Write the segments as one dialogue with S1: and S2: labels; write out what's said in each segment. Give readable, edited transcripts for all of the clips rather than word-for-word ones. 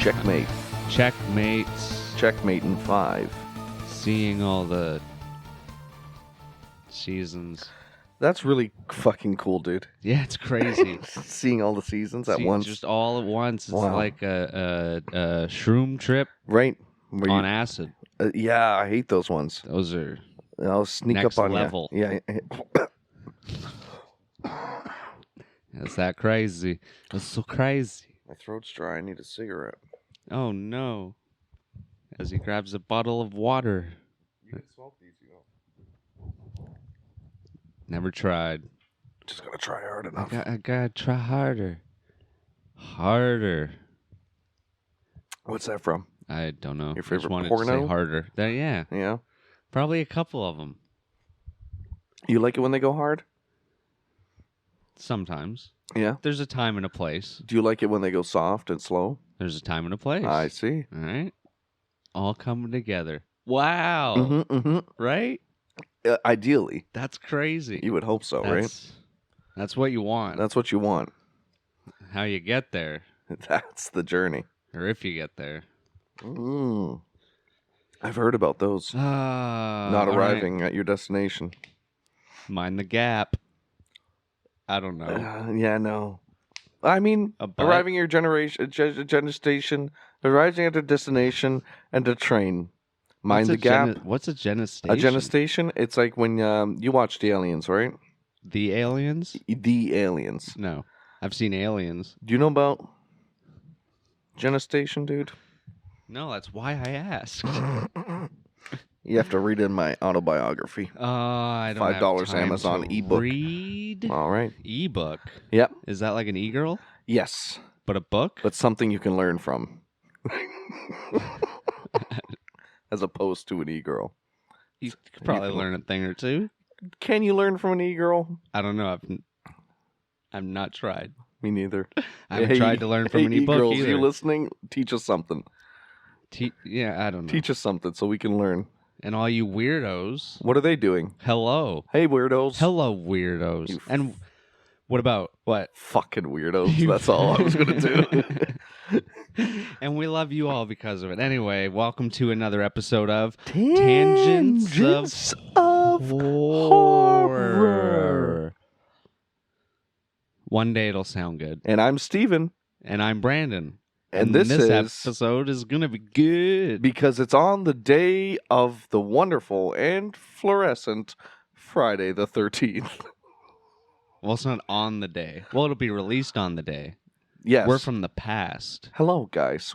S1: Checkmate.
S2: Checkmates.
S1: Checkmate in 5.
S2: Seeing all the seasons.
S1: That's really fucking cool, dude.
S2: Yeah, it's crazy.
S1: Seeing all the seasons at once.
S2: Just all at once. It's
S1: Wow.
S2: like a shroom trip
S1: Right.
S2: on acid.
S1: Yeah, I hate those ones.
S2: Those are
S1: I'll sneak
S2: next
S1: up on
S2: level.
S1: you. Yeah.
S2: It's that crazy. It's so crazy.
S1: My throat's dry. I need a cigarette.
S2: Oh, no. As he grabs a bottle of water.
S1: You can smoke these, you know.
S2: Never tried.
S1: Just gotta try hard enough.
S2: I gotta try harder. Harder.
S1: What's that from?
S2: I don't know.
S1: Your favorite
S2: I just wanted
S1: porno?
S2: to say harder. Yeah.
S1: Yeah.
S2: Probably a couple of them.
S1: You like it when they go hard?
S2: Sometimes.
S1: Yeah.
S2: There's a time and a place.
S1: Do you like it when they go soft and slow?
S2: There's a time and a place.
S1: I see.
S2: All right. All coming together. Wow. Right?
S1: Ideally.
S2: That's crazy.
S1: You would hope so, right?
S2: That's what you want.
S1: That's what you want.
S2: How you get there.
S1: That's the journey.
S2: Or if you get there.
S1: I've heard about those. Not arriving at your destination.
S2: Mind the gap. I don't know.
S1: Yeah, no. I mean, arriving at your destination, arriving at a destination, and a train. Mind the gap.
S2: What's a genestation?
S1: A genestation? It's like when you watch The Aliens, right?
S2: The Aliens?
S1: The Aliens.
S2: No. I've seen Aliens.
S1: Do you know about genestation, dude?
S2: No, that's why I asked.
S1: You have to read in my autobiography.
S2: I don't have
S1: $5
S2: time
S1: Amazon
S2: to
S1: ebook.
S2: Read?
S1: All right.
S2: Ebook?
S1: Yep.
S2: Is that like an e-girl?
S1: Yes.
S2: But a book?
S1: But something you can learn from. As opposed to an e-girl.
S2: You could probably learn a thing or two.
S1: Can you learn from an e-girl?
S2: I don't know. I've not tried.
S1: Me neither.
S2: I haven't tried to learn from an e-book
S1: e-girls,
S2: either.
S1: You listening? Teach us something.
S2: Yeah, I don't know.
S1: Teach us something so we can learn.
S2: And all you weirdos.
S1: What are they doing?
S2: Hello.
S1: Hey, weirdos.
S2: Hello, weirdos. And what about what?
S1: Fucking weirdos. That's all I was going to do.
S2: And we love you all because of it. Anyway, welcome to another episode of
S1: Tangents of Horror.
S2: One day it'll sound good.
S1: And I'm Steven.
S2: And I'm Brandon.
S1: And this
S2: episode is going to be good.
S1: Because it's on the day of the wonderful and fluorescent Friday the 13th.
S2: Well, it's not on the day. Well, it'll be released on the day.
S1: Yes.
S2: We're from the past.
S1: Hello, guys.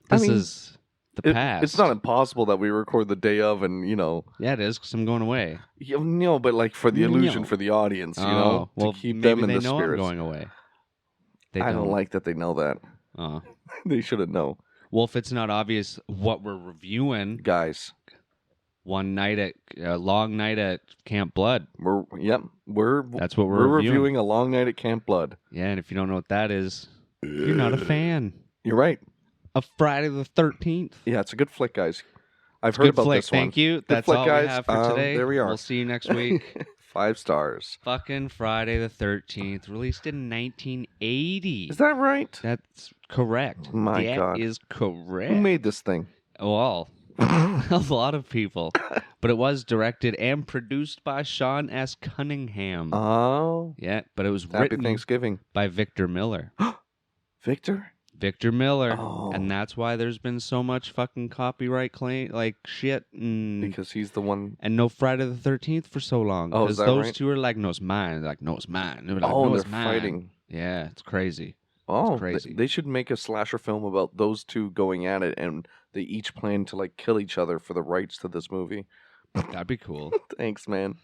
S2: This is the past.
S1: It's not impossible that we record the day of and, you know.
S2: Yeah, it is, because I'm going away.
S1: No, but like for the illusion for the audience, you know,
S2: well,
S1: to keep them in the
S2: spirit.
S1: spirit.
S2: I'm going away.
S1: I don't like that they know that. They shouldn't know.
S2: Well, if it's not obvious what we're reviewing,
S1: guys,
S2: long night at Camp Blood.
S1: That's
S2: what we're
S1: reviewing. A long night at Camp Blood.
S2: Yeah, and if you don't know what that is, you're not a fan.
S1: You're right.
S2: Of Friday the 13th.
S1: Yeah, it's a good flick, guys. I've heard about this one.
S2: Thank you.
S1: Good
S2: That's
S1: flick,
S2: all
S1: guys.
S2: we have for today.
S1: There we are.
S2: We'll see you next week.
S1: 5 stars.
S2: Fucking Friday the 13th, released in 1980.
S1: Is that right?
S2: That's correct.
S1: My God.
S2: That is correct.
S1: Who made this thing?
S2: Well, a lot of people. But it was directed and produced by Sean S. Cunningham.
S1: Oh.
S2: Yeah, but it was
S1: Happy
S2: written
S1: Thanksgiving.
S2: by Victor Miller.
S1: Victor
S2: Miller.
S1: Oh.
S2: And that's why there's been so much fucking copyright claim, like shit.
S1: Because he's the one.
S2: And no Friday the 13th for so long.
S1: Oh, is that
S2: those
S1: right?
S2: two are like, no, it's mine. They're like, no, it's mine. They're like,
S1: Oh,
S2: no,
S1: they're
S2: it's mine.
S1: fighting.
S2: Yeah, it's crazy.
S1: Oh,
S2: it's crazy.
S1: They should make a slasher film about those two going at it, and they each plan to like kill each other for the rights to this movie.
S2: That'd be cool.
S1: Thanks, man.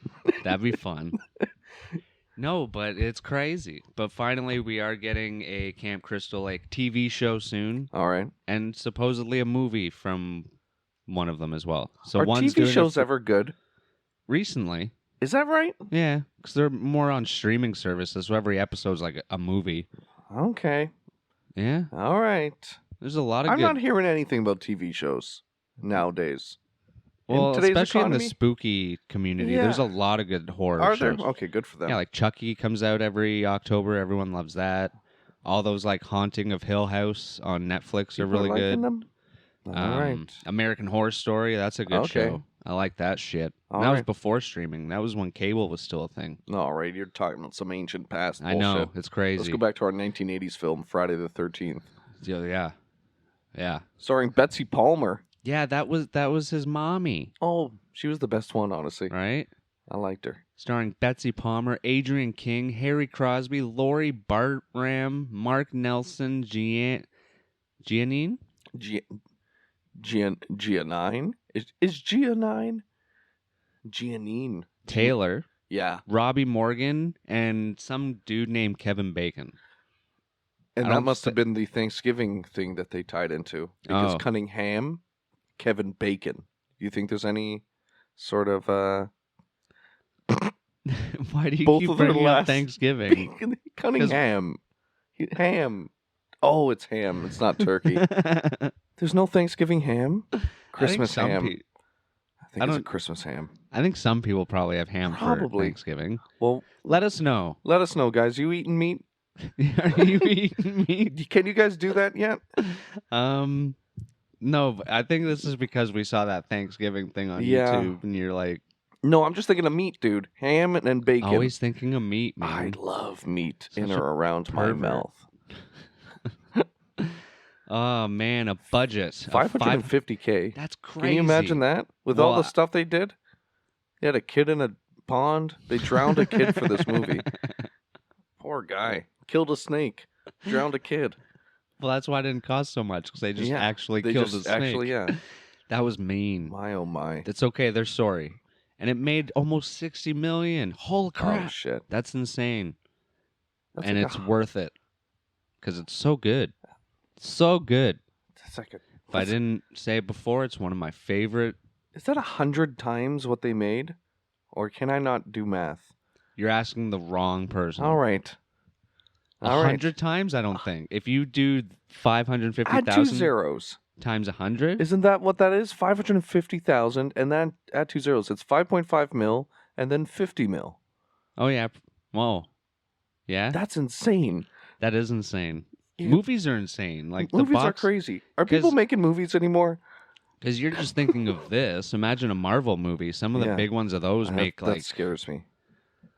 S2: That'd be fun. No, but it's crazy. But finally, we are getting a Camp Crystal Lake TV show soon.
S1: All right.
S2: And supposedly a movie from one of them as well. So
S1: Are
S2: one's
S1: TV
S2: doing
S1: shows ever good?
S2: Recently.
S1: Is that right?
S2: Yeah, because they're more on streaming services, so every episode's like a movie.
S1: Okay.
S2: Yeah.
S1: All right.
S2: There's a lot of
S1: I'm
S2: good...
S1: not hearing anything about TV shows nowadays.
S2: Well,
S1: in today's
S2: especially
S1: economy?
S2: in the spooky community,
S1: Yeah.
S2: there's a lot of good horror
S1: Are
S2: shows.
S1: there? Okay, good for them.
S2: Yeah, like Chucky comes out every October. Everyone loves that. All those like Haunting of Hill House on Netflix are
S1: People
S2: really
S1: liking
S2: good.
S1: them? All right.
S2: American Horror Story, that's a good
S1: Okay.
S2: show. I like that shit.
S1: All
S2: That was
S1: right.
S2: before streaming. That was when cable was still a thing.
S1: All right, you're talking about some ancient past
S2: I
S1: bullshit.
S2: know, it's crazy.
S1: Let's go back to our 1980s film, Friday the 13th.
S2: Yeah.
S1: Starring Betsy Palmer.
S2: Yeah, that was his mommy,
S1: Oh, she was the best one, honestly.
S2: right?
S1: I liked her.
S2: Starring Betsy Palmer, Adrian King, Harry Crosby, Laurie Bartram, Mark Nelson, Giannine?
S1: Giannine? Is Giannine? Giannine.
S2: Taylor,
S1: Yeah.
S2: Robbie Morgan, and some dude named Kevin Bacon.
S1: And
S2: I
S1: that
S2: don't
S1: must have been the Thanksgiving thing that they tied into. Because
S2: Oh.
S1: Cunningham, Kevin Bacon. Do you think there's any sort of
S2: Why do you
S1: both
S2: keep
S1: of their
S2: bringing up
S1: last
S2: Thanksgiving?
S1: Bacon, Cunningham. Ham. Oh, it's ham. It's not turkey. There's no Thanksgiving ham? Christmas ham. I think it's a Christmas ham.
S2: I think some people probably have ham for
S1: Probably.
S2: Thanksgiving.
S1: Well,
S2: Let us know.
S1: let us know, guys. You eating meat?
S2: Are you eating meat?
S1: Can you guys do that yet?
S2: No, but I think this is because we saw that Thanksgiving thing on
S1: Yeah.
S2: YouTube, and you're like,
S1: No, I'm just thinking of meat, dude. Ham and bacon.
S2: always thinking of meat, man.
S1: I love meat in
S2: Such
S1: or
S2: a
S1: around my
S2: pervert.
S1: mouth.
S2: Oh man, a budget of
S1: 550K.
S2: That's crazy.
S1: Can you imagine that? With all the stuff they did? They had a kid in a pond. They drowned a kid for this movie. Poor guy. Killed a snake. Drowned a kid.
S2: Well, that's why it didn't cost so much, because they just
S1: Yeah,
S2: actually
S1: They
S2: killed
S1: just
S2: the snake.
S1: actually, yeah.
S2: That was mean.
S1: My oh my.
S2: That's okay. They're sorry, and it made almost 60 million. Holy crap!
S1: Oh shit.
S2: That's insane,
S1: That's
S2: and
S1: like
S2: it's worth it because it's so good, so good.
S1: That's like
S2: If I didn't say it before, it's one of my favorite.
S1: Is that 100 times what they made? Or can I not do math?
S2: You're asking the wrong person.
S1: All right. All right.
S2: 100 times? I don't think. If you do
S1: Add 2
S2: 550,000
S1: zeros.
S2: times 100,
S1: Isn't that what that is? 550,000 and then add 2 zeros. It's 5.5 mil and then 50 mil.
S2: oh yeah, whoa, yeah,
S1: That's insane.
S2: that is insane.
S1: Yeah.
S2: Movies are insane. Like
S1: Movies
S2: the
S1: are
S2: box,
S1: crazy. Are people
S2: 'cause-
S1: making movies anymore?
S2: because you're just thinking of this. Imagine a Marvel movie. Some of the
S1: Yeah.
S2: big ones of those make
S1: that
S2: like
S1: scares me.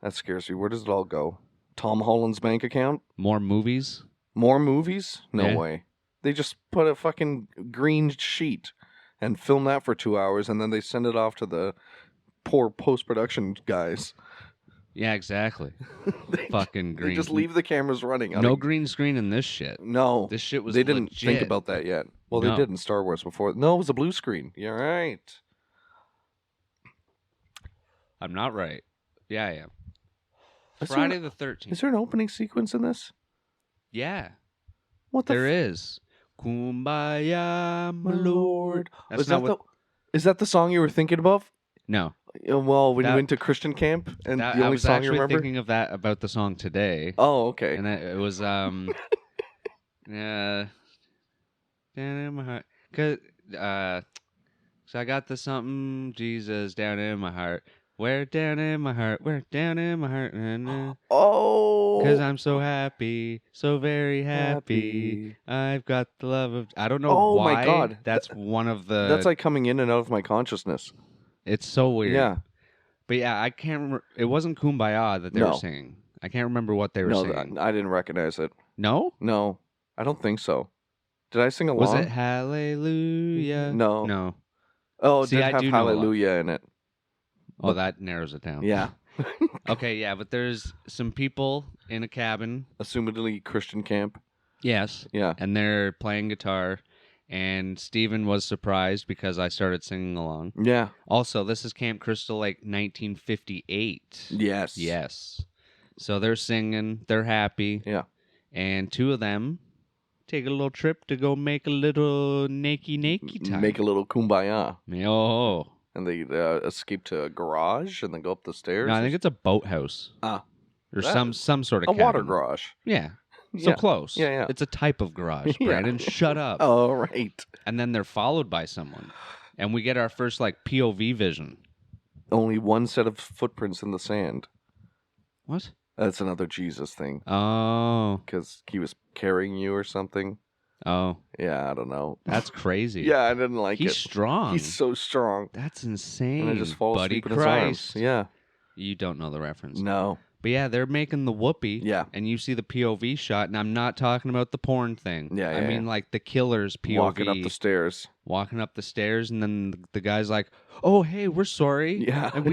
S1: That scares me. Where does it all go? Tom Holland's bank account?
S2: more movies.
S1: More movies? No
S2: Yeah.
S1: way. They just put a fucking green sheet and film that for 2 hours, and then they send it off to the poor post-production guys.
S2: Yeah, exactly.
S1: They,
S2: Fucking
S1: they
S2: green.
S1: just leave the cameras running.
S2: No green screen in this shit.
S1: No.
S2: This shit was
S1: They didn't
S2: legit.
S1: think about that yet. Well,
S2: No.
S1: they did in Star Wars before. No, it was a blue screen. You're right.
S2: I'm not right. Yeah, I am.
S1: Is there
S2: Friday
S1: an-
S2: the 13th.
S1: Is there an opening sequence in this?
S2: Yeah,
S1: What the
S2: there is. Kumbaya, my lord. That's
S1: Is
S2: not
S1: that
S2: what.
S1: is that the song you were thinking of?
S2: No,
S1: Well, when you
S2: That-
S1: went to Christian camp and
S2: that,
S1: the
S2: I
S1: only
S2: was
S1: song you
S2: actually
S1: remember?
S2: thinking of that about the song today,
S1: Oh, okay.
S2: and it was yeah, down in my heart. Cause so I got the something Jesus down in my heart. Where down in my heart? Where down in my heart?
S1: Oh,
S2: Cause I'm so happy, so very happy. I've got the love of. I don't know
S1: Oh
S2: why.
S1: my God.
S2: That's one of the.
S1: That's like coming in and out of my consciousness.
S2: It's so weird.
S1: Yeah.
S2: But yeah, I can't remember. It wasn't Kumbaya that they were
S1: No.
S2: singing. I can't remember what they were
S1: No,
S2: singing.
S1: I didn't recognize it.
S2: No?
S1: No, I don't think so. Did I sing along?
S2: Was it Hallelujah?
S1: No.
S2: No.
S1: Oh, it
S2: See,
S1: did
S2: I
S1: have
S2: do know a lot.
S1: Hallelujah in it.
S2: Oh, that narrows it down.
S1: Yeah.
S2: Okay, yeah, but there's some people in a cabin.
S1: Assumedly Christian camp.
S2: Yes.
S1: Yeah.
S2: And they're playing guitar. And Steven was surprised because I started singing along.
S1: Yeah.
S2: Also, this is Camp Crystal Lake 1958.
S1: Yes.
S2: Yes. So they're singing, they're happy.
S1: Yeah.
S2: And two of them take a little trip to go make a little nakey time.
S1: Make a little kumbaya.
S2: Oh.
S1: And they escape to a garage and then go up the stairs.
S2: No, I think it's a boathouse.
S1: Ah.
S2: Or
S1: That-
S2: some sort of
S1: a
S2: cabin.
S1: water garage.
S2: Yeah. So
S1: Yeah.
S2: close.
S1: Yeah, yeah.
S2: It's a type of garage,
S1: Yeah.
S2: Brandon. Shut up.
S1: Oh, right.
S2: And then they're followed by someone. And we get our first like POV vision.
S1: Only one set of footprints in the sand.
S2: What?
S1: That's another Jesus thing.
S2: Oh.
S1: Because he was carrying you or something.
S2: Oh.
S1: Yeah, I don't know.
S2: That's crazy.
S1: Yeah, I didn't like
S2: He's
S1: it.
S2: strong.
S1: He's so strong.
S2: That's insane.
S1: And I just fall
S2: Buddy
S1: asleep in
S2: Christ.
S1: his arms. Yeah.
S2: You don't know the reference.
S1: No.
S2: But yeah, they're making the whoopee.
S1: Yeah.
S2: And you see the POV shot, and I'm not talking about the porn thing.
S1: Yeah,
S2: I mean,
S1: yeah.
S2: like the killer's POV.
S1: Walking up the stairs.
S2: Walking up the stairs, and then the guy's like, "Oh, hey, we're sorry.
S1: Yeah.
S2: And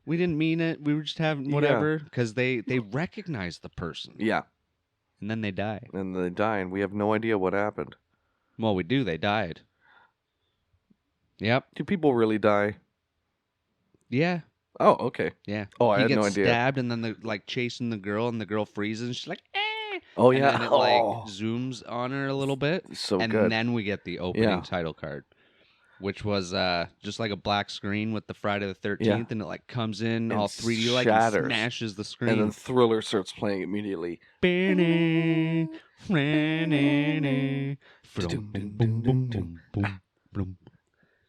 S2: we didn't mean it. We were just having whatever." Because they recognize the person.
S1: Yeah.
S2: And then they die.
S1: And they die, and we have no idea what happened.
S2: Well, we do. They died. Yep.
S1: Do people really die?
S2: Yeah.
S1: Oh, okay.
S2: Yeah.
S1: Oh, I
S2: he
S1: had
S2: gets
S1: no idea.
S2: stabbed, and then they're like chasing the girl, and the girl freezes. And she's like, "Eh!"
S1: Oh,
S2: And
S1: yeah.
S2: then it like zooms on her a little bit,
S1: So
S2: and
S1: good.
S2: then we get the opening title card, which was just like a black screen with the Friday the 13th, and it like comes in all 3D, like and smashes the screen,
S1: and then Thriller starts playing immediately.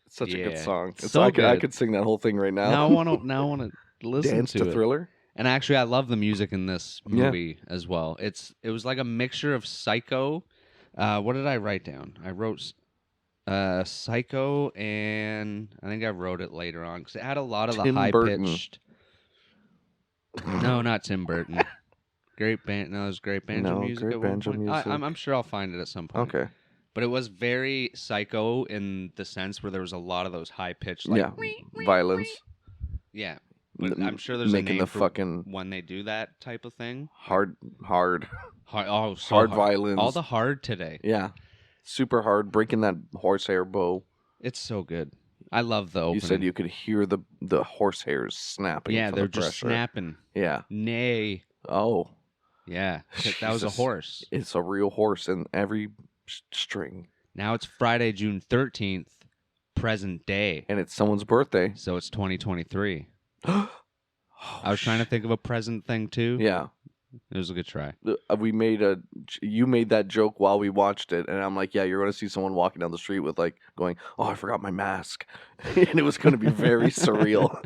S1: It's such a good song.
S2: So
S1: I could sing that whole thing right now.
S2: Now I want to listen
S1: Dance
S2: to it.
S1: Thriller.
S2: And actually, I love the music in this movie as well. It was like a mixture of Psycho. What did I write down? I wrote Psycho, and I think I wrote it later on because it had a lot of the high pitched. No, not Tim Burton. Great band. No, it was great banjo music.
S1: Great
S2: at one
S1: banjo
S2: point.
S1: music.
S2: I'm sure I'll find it at some point.
S1: Okay.
S2: But it was very Psycho in the sense where there was a lot of those high pitched, like
S1: violence.
S2: Yeah, but I'm sure there's
S1: making
S2: a name
S1: the
S2: for
S1: fucking
S2: when they do that type of thing.
S1: hard.
S2: Hard
S1: Violence.
S2: All the hard today.
S1: Yeah, super hard. Breaking that horsehair bow.
S2: It's so good. I love the opening.
S1: You said you could hear the horsehairs snapping.
S2: Yeah,
S1: from
S2: they're
S1: the
S2: just
S1: pressure.
S2: snapping.
S1: Yeah.
S2: Nay.
S1: Oh.
S2: Yeah, that was a horse.
S1: It's a real horse in every string.
S2: Now it's Friday, June 13th, present day.
S1: And it's someone's birthday.
S2: So it's 2023. I was trying to think of a present thing, too.
S1: Yeah.
S2: It was a good try.
S1: You made that joke while we watched it, and I'm like, yeah, you're going to see someone walking down the street with like going, oh, I forgot my mask. And it was going to be very surreal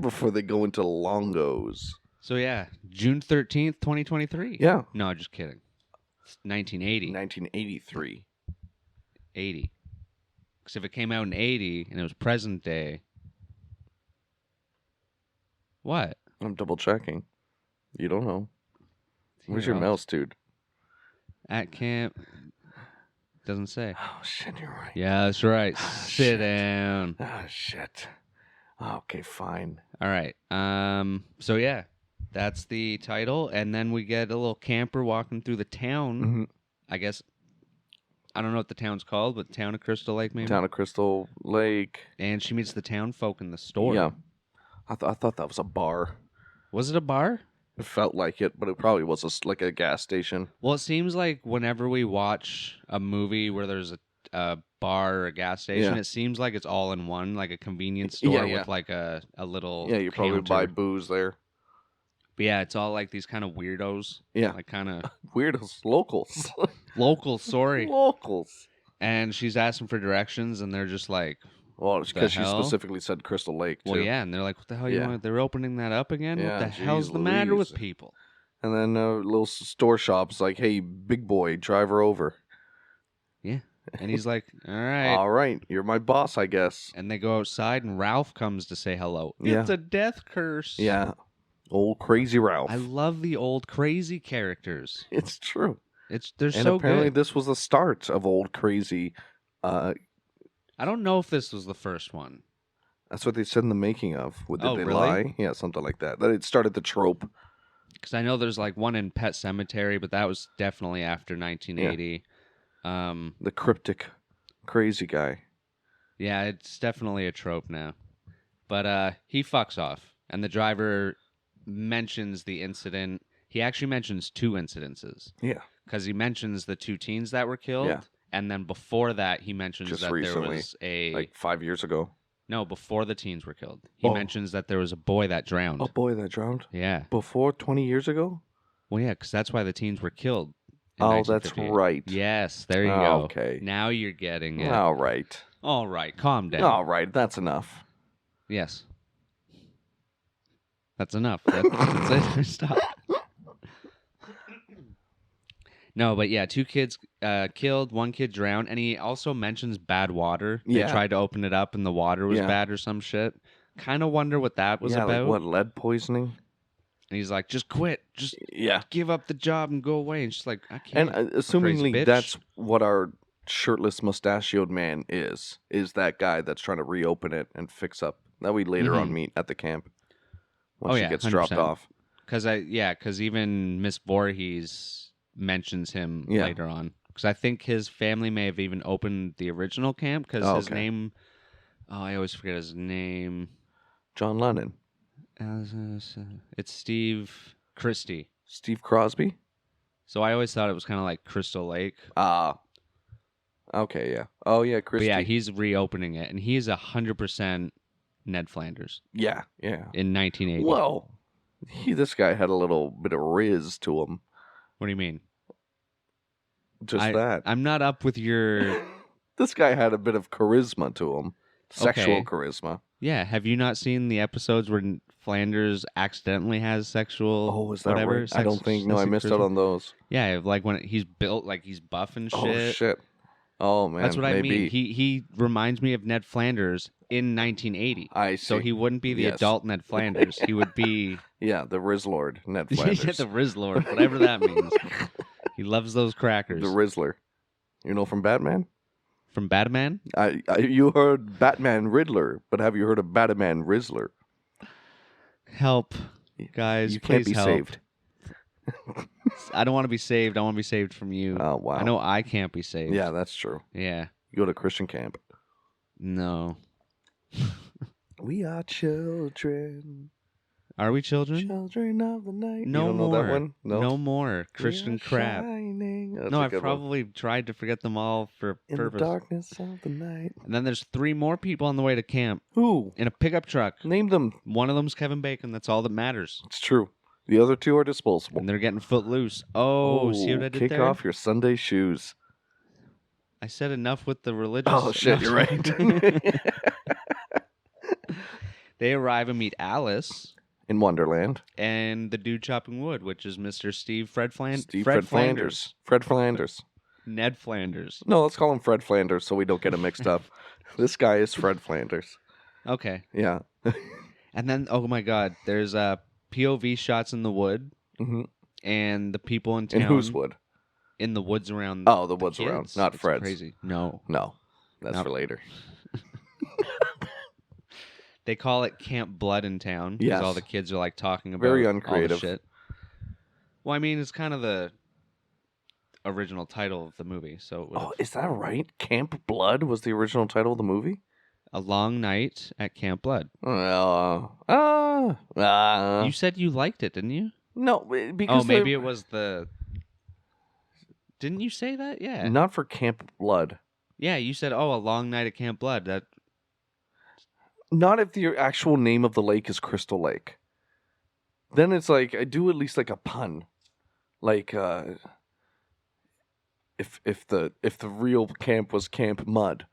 S1: before they go into Longos.
S2: So yeah, June 13th, 2023.
S1: Yeah.
S2: No, just kidding. It's 1980.
S1: 1983.
S2: 80. Because if it came out in 80 and it was present day. What?
S1: I'm double checking. You don't know. Where's your mouse, dude?
S2: At camp. Doesn't say.
S1: Oh, shit, you're right.
S2: Yeah, that's right. Sit down.
S1: Oh, shit. Okay, fine.
S2: All right. So yeah, that's the title. And then we get a little camper walking through the town.
S1: Mm-hmm.
S2: I guess. I don't know what the town's called, but Town of Crystal Lake, maybe?
S1: Town of Crystal Lake.
S2: And she meets the town folk in the store.
S1: Yeah. I thought that was a bar.
S2: Was it a bar?
S1: It felt like it, but it probably was like a gas station.
S2: Well, it seems like whenever we watch a movie where there's a bar or a gas station, it seems like it's all in one, like a convenience store with like a little
S1: you probably
S2: counter.
S1: buy booze there.
S2: But yeah, it's all like these kind of weirdos.
S1: Yeah.
S2: Like kind of...
S1: Weirdos. Locals.
S2: Locals, sorry.
S1: Locals.
S2: And she's asking for directions, and they're just like...
S1: Well, because she specifically said Crystal Lake, too.
S2: Well, yeah, and they're like, what the hell you want? They're opening that up again?
S1: Yeah,
S2: what the hell's the matter with people?
S1: And then little store shop's like, hey, big boy, drive her over.
S2: Yeah. And he's like, all right.
S1: All right, you're my boss, I guess.
S2: And they go outside, and Ralph comes to say hello.
S1: Yeah.
S2: It's a death curse.
S1: Yeah. Old crazy Ralph.
S2: I love the old crazy characters.
S1: It's true.
S2: They're so good.
S1: And apparently this was the start of old crazy.
S2: I don't know if this was the first one.
S1: That's what they said in the making of. Did they
S2: really?
S1: lie? Yeah, something like that. That it started the trope.
S2: Because I know there's like one in Pet Sematary, but that was definitely after 1980. Yeah.
S1: The cryptic crazy guy.
S2: Yeah, it's definitely a trope now. But he fucks off, and the driver mentions the incident. He actually mentions two incidences.
S1: Yeah.
S2: Because he mentions the two teens that were killed.
S1: Yeah.
S2: And then before that, he mentions
S1: Just
S2: that
S1: recently,
S2: there was a...
S1: Like 5 years ago.
S2: No, before the teens were killed. He mentions that there was a boy that drowned.
S1: A boy that drowned?
S2: Yeah.
S1: Before 20 years ago?
S2: Well, yeah, because that's why the teens were killed.
S1: Oh, that's right.
S2: Yes, there you go.
S1: Okay.
S2: Now you're getting it.
S1: All right.
S2: All right, calm down.
S1: All right, that's enough.
S2: Yes. That's enough. That's it. Stop. No, but yeah, 2 kids killed, 1 kid drowned, and he also mentions bad water. They
S1: Yeah.
S2: tried to open it up, and the water was
S1: Yeah.
S2: bad or some shit. Kind of wonder what that was
S1: Yeah, like
S2: about.
S1: what, lead poisoning?
S2: And he's like, just quit. Just
S1: Yeah.
S2: give up the job and go away. And she's like, I can't.
S1: And
S2: crazy
S1: assumingly
S2: bitch.
S1: that's what our shirtless mustachioed man is that guy that's trying to reopen it and fix up that we later on meet at the camp once she gets dropped
S2: 100%.
S1: off.
S2: Because even Miss Voorhees mentions him
S1: Yeah.
S2: later on. Because I think his family may have even opened the original camp. Because his name, I always forget his name.
S1: John Lennon.
S2: It's Steve Christie.
S1: Steve Crosby?
S2: So I always thought it was kind of like Crystal Lake.
S1: Okay, yeah. Oh, yeah, Christie.
S2: But yeah, he's reopening it, and he's 100% Ned Flanders.
S1: Yeah.
S2: In 1980.
S1: Well, this guy had a little bit of riz to him.
S2: What do you mean?
S1: Just that.
S2: I'm not up with your...
S1: This guy had a bit of charisma to him. Sexual
S2: Okay.
S1: charisma.
S2: Yeah, have you not seen the episodes where Flanders accidentally has sexual...
S1: Oh, is that
S2: whatever,
S1: right? I don't think... No, I missed out on those.
S2: Yeah, like when he's built, like he's buff and shit.
S1: Oh, shit. Oh, man.
S2: That's what
S1: maybe.
S2: I mean. He reminds me of Ned Flanders in 1980.
S1: I see.
S2: So he wouldn't be the
S1: Yes.
S2: adult Ned Flanders. He would be...
S1: Yeah, the Rizzlord, Ned Flanders.
S2: Yeah, the Rizzlord, whatever that means. He loves those crackers.
S1: The Rizzler. You know from Batman?
S2: From Batman?
S1: You heard Batman Riddler, but have you heard of Batman Rizzler?
S2: Help, guys.
S1: You can't
S2: please
S1: be
S2: help.
S1: saved.
S2: I don't want to be saved. I want to be saved from you.
S1: Oh, wow.
S2: I know I can't be saved.
S1: Yeah, that's true.
S2: Yeah.
S1: You go to Christian camp.
S2: No.
S1: We are children.
S2: Are we children?
S1: Children of the night.
S2: No
S1: You don't
S2: more.
S1: know that one?
S2: No more. Christian crap. No, I've probably tried to forget them all for a
S1: in
S2: purpose.
S1: the darkness of the night.
S2: And then there's 3 more people on the way to camp
S1: Who?
S2: in a pickup truck.
S1: Name them.
S2: One of them's Kevin Bacon. That's all that matters.
S1: It's true. The other 2 are disposable.
S2: And they're getting footloose. Oh, see what I did
S1: kick
S2: there?
S1: off your Sunday shoes.
S2: I said enough with the religious.
S1: Oh, shit, you're right.
S2: They arrive and meet Alice
S1: In Wonderland.
S2: and the dude chopping wood, which is Mr.
S1: Fred Flanders. Fred Flanders.
S2: Ned Flanders.
S1: No, let's call him Fred Flanders so we don't get him mixed up. This guy is Fred Flanders.
S2: Okay.
S1: Yeah.
S2: And then, oh my God, there's POV shots in the wood
S1: Mm-hmm.
S2: and the people in town.
S1: In whose wood?
S2: In the woods around.
S1: Oh, the woods around,
S2: kids.
S1: not
S2: It's
S1: Fred's.
S2: Crazy. No.
S1: No, that's
S2: No.
S1: for later.
S2: They call it Camp Blood in town because
S1: Yes.
S2: all the kids are like talking about
S1: Very
S2: all the
S1: uncreative.
S2: shit. Well, I mean, it's kind of the original title of the movie, so it
S1: Oh, is that right? Camp Blood was the original title of the movie?
S2: A Long Night at Camp Blood.
S1: No,
S2: You said you liked it, didn't you?
S1: because
S2: Oh, maybe it was the... Didn't you say that? Yeah.
S1: not for Camp Blood.
S2: Yeah, you said, oh, A Long Night at Camp Blood. That...
S1: Not if the actual name of the lake is Crystal Lake. Then it's like I do at least like a pun, like if the real camp was Camp Mud,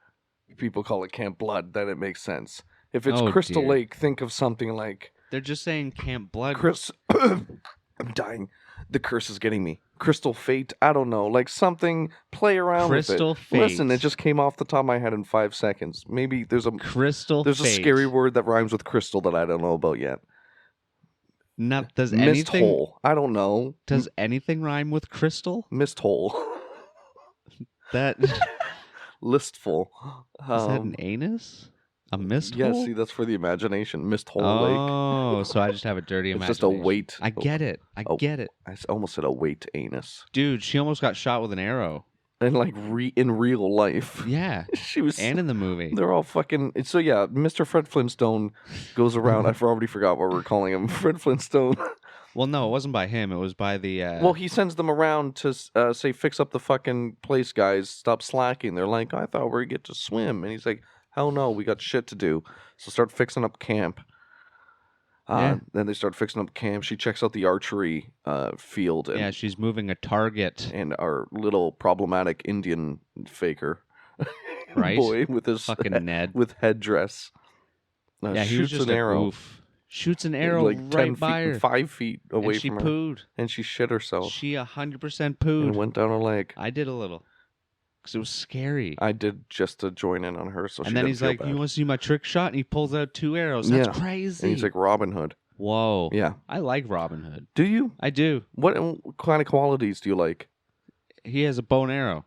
S1: people call it Camp Blood. Then it makes sense. If it's
S2: Oh,
S1: Crystal
S2: dear.
S1: Lake, think of something like
S2: They're just saying Camp Blood.
S1: Chris. I'm dying. The curse is getting me. Crystal Fate. I don't know. Like something. Play around
S2: Crystal
S1: with it.
S2: Fate.
S1: Listen, it just came off the top of my head in 5 seconds. Maybe there's a
S2: Crystal
S1: there's
S2: Fate.
S1: a scary word that rhymes with crystal that I don't know about yet.
S2: Not, does
S1: Mist
S2: anything...
S1: hole. I don't know.
S2: Does anything rhyme with crystal?
S1: Mist hole.
S2: That... Is
S1: Listful.
S2: that an anus? A mist
S1: Yeah,
S2: hole?
S1: see, that's for the imagination. Mist hole lake.
S2: Oh, so I just have a dirty
S1: It's
S2: imagination.
S1: just a weight.
S2: I get it. I
S1: Oh.
S2: get it.
S1: Almost said a weight anus.
S2: Dude, she almost got shot with an arrow.
S1: And like in real life.
S2: Yeah.
S1: She was.
S2: And in the movie.
S1: They're all fucking. So yeah, Mr. Fred Flintstone goes around. I've already forgot what we're calling him. Fred Flintstone.
S2: Well, no, it wasn't by him. It was by the...
S1: Well, he sends them around to say, fix up the fucking place, guys. Stop slacking. They're like, I thought we get to swim. And he's like, hell no, we got shit to do. So start fixing up camp.
S2: Yeah.
S1: Then they start fixing up camp. She checks out the archery field. And,
S2: Yeah, she's moving a target.
S1: and our little problematic Indian faker.
S2: Right?
S1: Boy with his
S2: Fucking Ned.
S1: with headdress.
S2: Yeah, he was
S1: shoots
S2: just
S1: an
S2: a
S1: arrow.
S2: goof. Shoots an arrow
S1: like 10
S2: right by
S1: feet,
S2: her.
S1: 5 feet away
S2: And she
S1: from her.
S2: pooed.
S1: And she shit herself.
S2: She 100% pooed.
S1: And went down her leg.
S2: I did a little. Because it was scary.
S1: I did just to join in on her so she
S2: And then
S1: didn't
S2: he's
S1: feel
S2: like,
S1: bad.
S2: you want to see my trick shot? And he pulls out 2 arrows. That's crazy.
S1: And he's like Robin Hood.
S2: Whoa.
S1: Yeah.
S2: I like Robin Hood.
S1: Do you?
S2: I do.
S1: What kind of qualities do you like?
S2: He has a bow and arrow.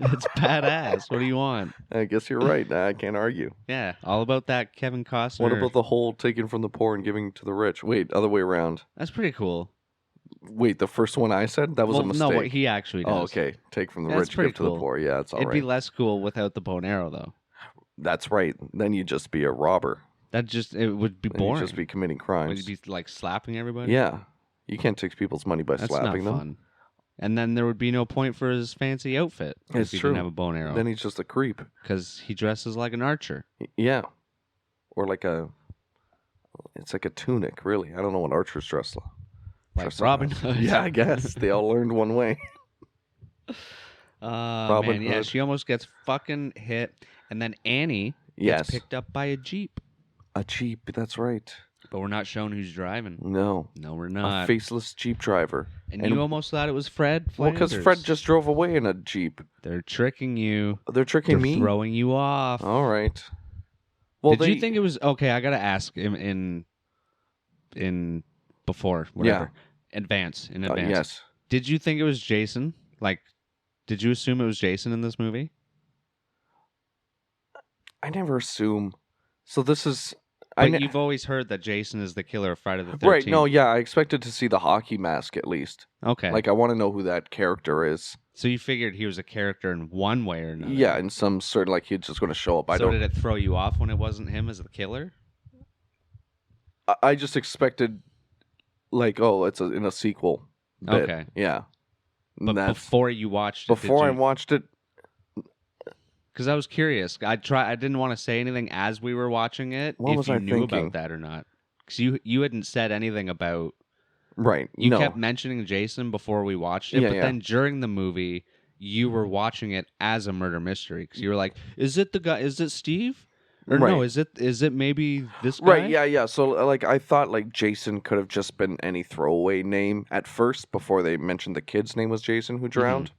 S2: It's badass. What do you want?
S1: I guess you're right. I can't argue.
S2: Yeah, all about that Kevin Costner.
S1: What about the whole taking from the poor and giving to the rich? Wait, other way around.
S2: That's pretty cool.
S1: Wait, the first one I said? That was a mistake.
S2: No, what he actually does.
S1: Oh, okay. Take from the
S2: That's
S1: rich,
S2: pretty
S1: give to the
S2: cool.
S1: poor. Yeah, it's all
S2: It'd
S1: right.
S2: be less cool without the bow and arrow, though.
S1: That's right. Then you'd just be a robber.
S2: It would be
S1: Then
S2: boring.
S1: You'd just be committing
S2: Would
S1: crimes.
S2: you be like slapping everybody?
S1: Yeah. You can't take people's money by
S2: That's
S1: slapping
S2: not
S1: them.
S2: fun. And then there would be no point for his fancy outfit
S1: It's
S2: if he
S1: true.
S2: didn't have a bow and arrow.
S1: Then he's just a creep.
S2: Because he dresses like an archer.
S1: Yeah. Or like it's like a tunic, really. I don't know what archers dress like.
S2: Like Robin Hood.
S1: Yeah, I guess. They all learned one way.
S2: Robin
S1: Hood.
S2: Yeah, she almost gets fucking hit. And then Annie
S1: Yes.
S2: gets picked up by a Jeep.
S1: A Jeep, that's right.
S2: But we're not shown who's driving.
S1: No.
S2: No, we're
S1: A
S2: not.
S1: faceless Jeep driver.
S2: And you almost thought it was Fred
S1: Well,
S2: Flanders.
S1: because Fred just drove away in a Jeep.
S2: They're tricking you.
S1: They're tricking
S2: They're
S1: me?
S2: throwing you off.
S1: All right. Well,
S2: Did you think it was okay? I gotta ask in before whatever advance in advance.
S1: yes.
S2: Did you think it was Jason? Like, did you assume it was Jason in this movie?
S1: I never assume. So this is...
S2: But you've always heard that Jason is the killer of Friday the 13th.
S1: Right, no, yeah, I expected to see the hockey mask at least.
S2: Okay.
S1: Like, I want to know who that character is.
S2: So you figured he was a character in one way or another.
S1: Yeah, in some sort of, like, he's just going to show up.
S2: Did it throw you off when it wasn't him as the killer?
S1: I just expected, like, oh, it's in a sequel bit.
S2: Okay.
S1: Yeah.
S2: But before you watched it,
S1: Before I watched it...
S2: Because I was curious. I didn't want to say anything as we were watching it.
S1: What was I
S2: knew
S1: thinking?
S2: about that or not. Because you hadn't said anything about...
S1: Right.
S2: You kept mentioning Jason before we watched it,
S1: Yeah,
S2: but
S1: yeah.
S2: then during the movie, you were watching it as a murder mystery. Because you were like, is it the guy? Is it Steve? Or no,
S1: Right.
S2: is it maybe this guy?
S1: Right, yeah. So, like, I thought, like, Jason could have just been any throwaway name at first before they mentioned the kid's name was Jason who drowned.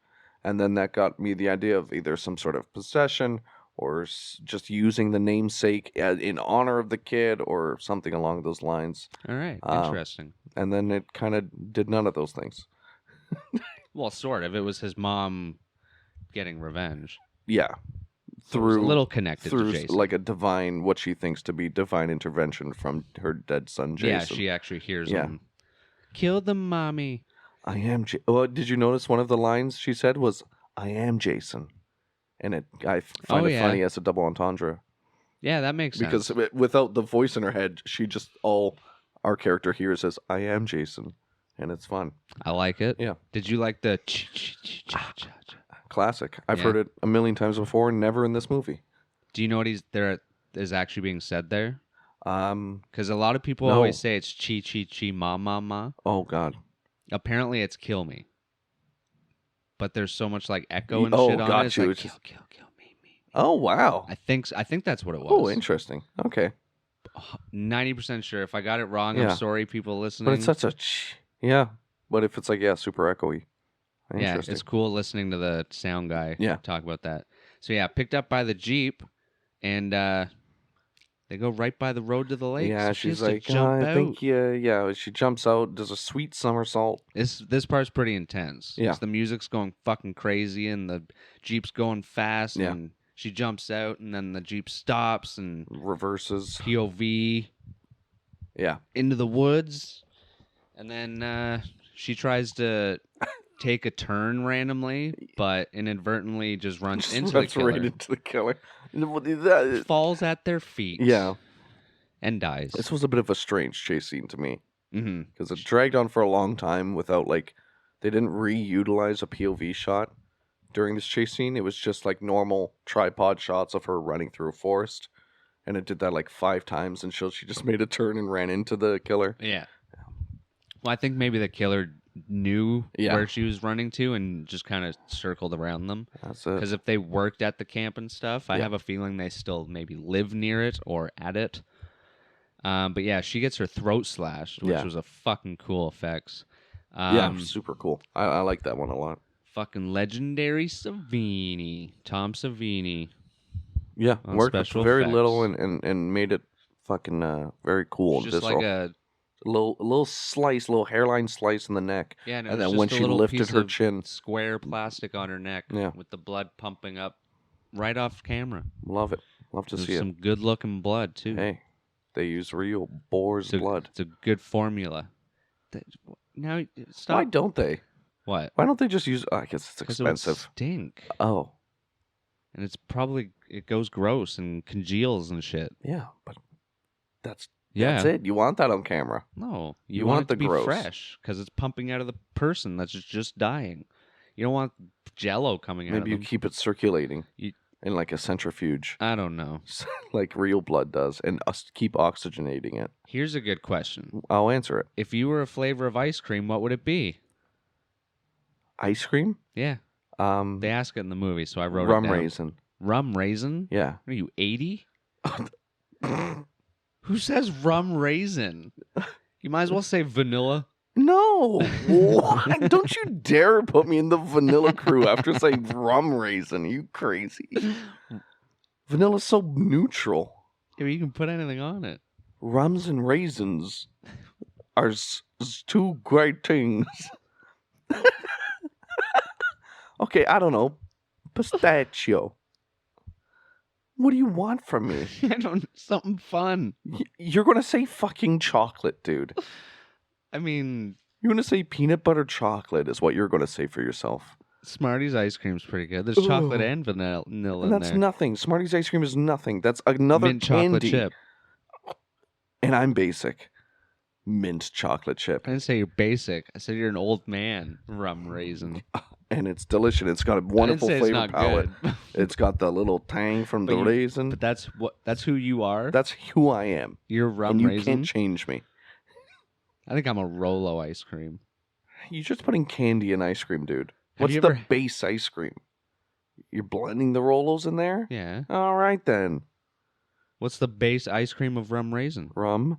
S1: And then that got me the idea of either some sort of possession or just using the namesake in honor of the kid or something along those lines.
S2: All right, interesting.
S1: And then it kind of did none of those things.
S2: Well, sort of. It was his mom getting revenge.
S1: Yeah.
S2: So it was a little connected
S1: through
S2: to Jason.
S1: like a divine, what she thinks to be divine intervention from her dead son, Jason.
S2: Yeah, she actually hears him. Kill the mommy.
S1: I am. Well, did you notice one of the lines she said was, "I am Jason," and I find it funny as a double entendre.
S2: Yeah, that makes sense.
S1: Because without the voice in her head, she just all our character hears is, "I am Jason," and it's fun.
S2: I like it.
S1: Yeah.
S2: Did you like the
S1: Classic. I've heard it a million times before, never in this movie.
S2: Do you know what is actually being said there? Because a lot of people
S1: No.
S2: always say it's chi chi chi ma ma ma.
S1: Oh God.
S2: Apparently, it's kill me. But there's so much like echo and
S1: Oh,
S2: shit on
S1: got
S2: it. It's
S1: you.
S2: like,
S1: It's just-
S2: kill me.
S1: Oh wow.
S2: I think that's what it was.
S1: Oh, interesting. Okay.
S2: 90% sure. If I got it wrong,
S1: Yeah.
S2: I'm sorry, people listening.
S1: But it's such a yeah. But if it's like super echoey.
S2: Yeah,
S1: Interesting.
S2: it's cool listening to the sound guy talk about that. So yeah, picked up by the Jeep, and they go right by the road to the lake.
S1: Yeah,
S2: so
S1: she's
S2: she has
S1: like,
S2: to jump
S1: I
S2: out.
S1: think she jumps out, does a sweet somersault.
S2: This part's pretty intense.
S1: Yeah.
S2: 'Cause the music's going fucking crazy, and the Jeep's going fast,
S1: Yeah.
S2: and she jumps out, and then the Jeep stops, and
S1: Reverses.
S2: POV
S1: Yeah.
S2: into the woods, and then she tries to take a turn randomly, but inadvertently just runs into the killer.
S1: right into the killer. That-
S2: Falls at their feet.
S1: yeah.
S2: And dies.
S1: This was a bit of a strange chase scene to me.
S2: Mm-hmm.
S1: Because it dragged on for a long time without, like, they didn't reutilize a POV shot during this chase scene. It was just, like, normal tripod shots of her running through a forest. And it did that, like, 5 times until she just made a turn and ran into the killer.
S2: Yeah. Well, I think maybe the killer knew
S1: Yeah.
S2: where she was running to and just kind of circled around them.
S1: That's it.
S2: Because if they worked at the camp and stuff, I
S1: Yeah.
S2: have a feeling they still maybe live near it or at it. But yeah, she gets her throat slashed, which
S1: Yeah.
S2: was a fucking cool effects.
S1: Yeah, super cool. I like that one a lot.
S2: Fucking legendary Savini, Tom Savini.
S1: Yeah,
S2: On
S1: worked with
S2: special
S1: very
S2: effects.
S1: little and made it fucking very cool
S2: It's
S1: and
S2: just
S1: visceral.
S2: like a
S1: little slice, little hairline slice in the neck.
S2: yeah, and,
S1: And then when she lifted her chin,
S2: square plastic on her neck,
S1: Yeah.
S2: with the blood pumping up right off camera.
S1: love it. Love to
S2: There's
S1: see
S2: some good looking blood too.
S1: it. Hey, they use real boar's blood.
S2: It's a good formula. Now stop.
S1: Why don't they?
S2: What?
S1: Why don't they just use? I guess it's
S2: 'Cause it would
S1: expensive.
S2: stink,
S1: Oh,
S2: and it goes gross and congeals and shit.
S1: yeah, but that's
S2: Yeah.
S1: it. You want that on camera.
S2: No,
S1: You
S2: want
S1: want
S2: it to
S1: the
S2: be
S1: gross.
S2: fresh because it's pumping out of the person that's just dying. You don't want Jello coming out of
S1: Maybe you
S2: them.
S1: keep it circulating
S2: You-
S1: in like a centrifuge,
S2: I don't know.
S1: like real blood does, and keep oxygenating it.
S2: Here's a good question.
S1: I'll answer it.
S2: If you were a flavor of ice cream, what would it be?
S1: Ice cream?
S2: Yeah, they ask it in the movie, so I wrote
S1: rum
S2: it down.
S1: raisin.
S2: Rum raisin?
S1: Yeah.
S2: What are you, 80? Who says rum raisin? You might as well say vanilla.
S1: No, what? Don't you dare put me in the vanilla crew after saying rum raisin. Are you crazy? Vanilla's so neutral.
S2: Yeah, but you can put anything on it.
S1: Rums and raisins are two great things. Okay, I don't know. Pistachio. What do you want from me?
S2: I don't. Something fun.
S1: You're going to say fucking chocolate, dude.
S2: I mean,
S1: You're going to say peanut butter chocolate is what you're going to say for yourself.
S2: Smarties ice cream's pretty good. There's chocolate
S1: Ugh.
S2: and vanilla
S1: And
S2: in
S1: that's
S2: there.
S1: nothing. Smarties ice cream is nothing. That's another
S2: Mint chocolate
S1: candy.
S2: chip.
S1: And I'm basic. Mint chocolate chip.
S2: I didn't say you're basic. I said you're an old man. Rum raisin.
S1: And it's delicious. It's got a wonderful
S2: I didn't say
S1: flavor
S2: it's not
S1: palette.
S2: good.
S1: It's got the little tang from
S2: But
S1: the raisin.
S2: But that's who you are.
S1: That's who I am.
S2: You're rum
S1: And you
S2: raisin.
S1: can't change me.
S2: I think I'm a Rolo ice cream.
S1: You're just putting candy in ice cream, dude.
S2: Have
S1: What's
S2: you
S1: the
S2: ever-
S1: base ice cream? You're blending the Rolos in there?
S2: Yeah.
S1: All right, then.
S2: What's the base ice cream of rum raisin?
S1: Rum.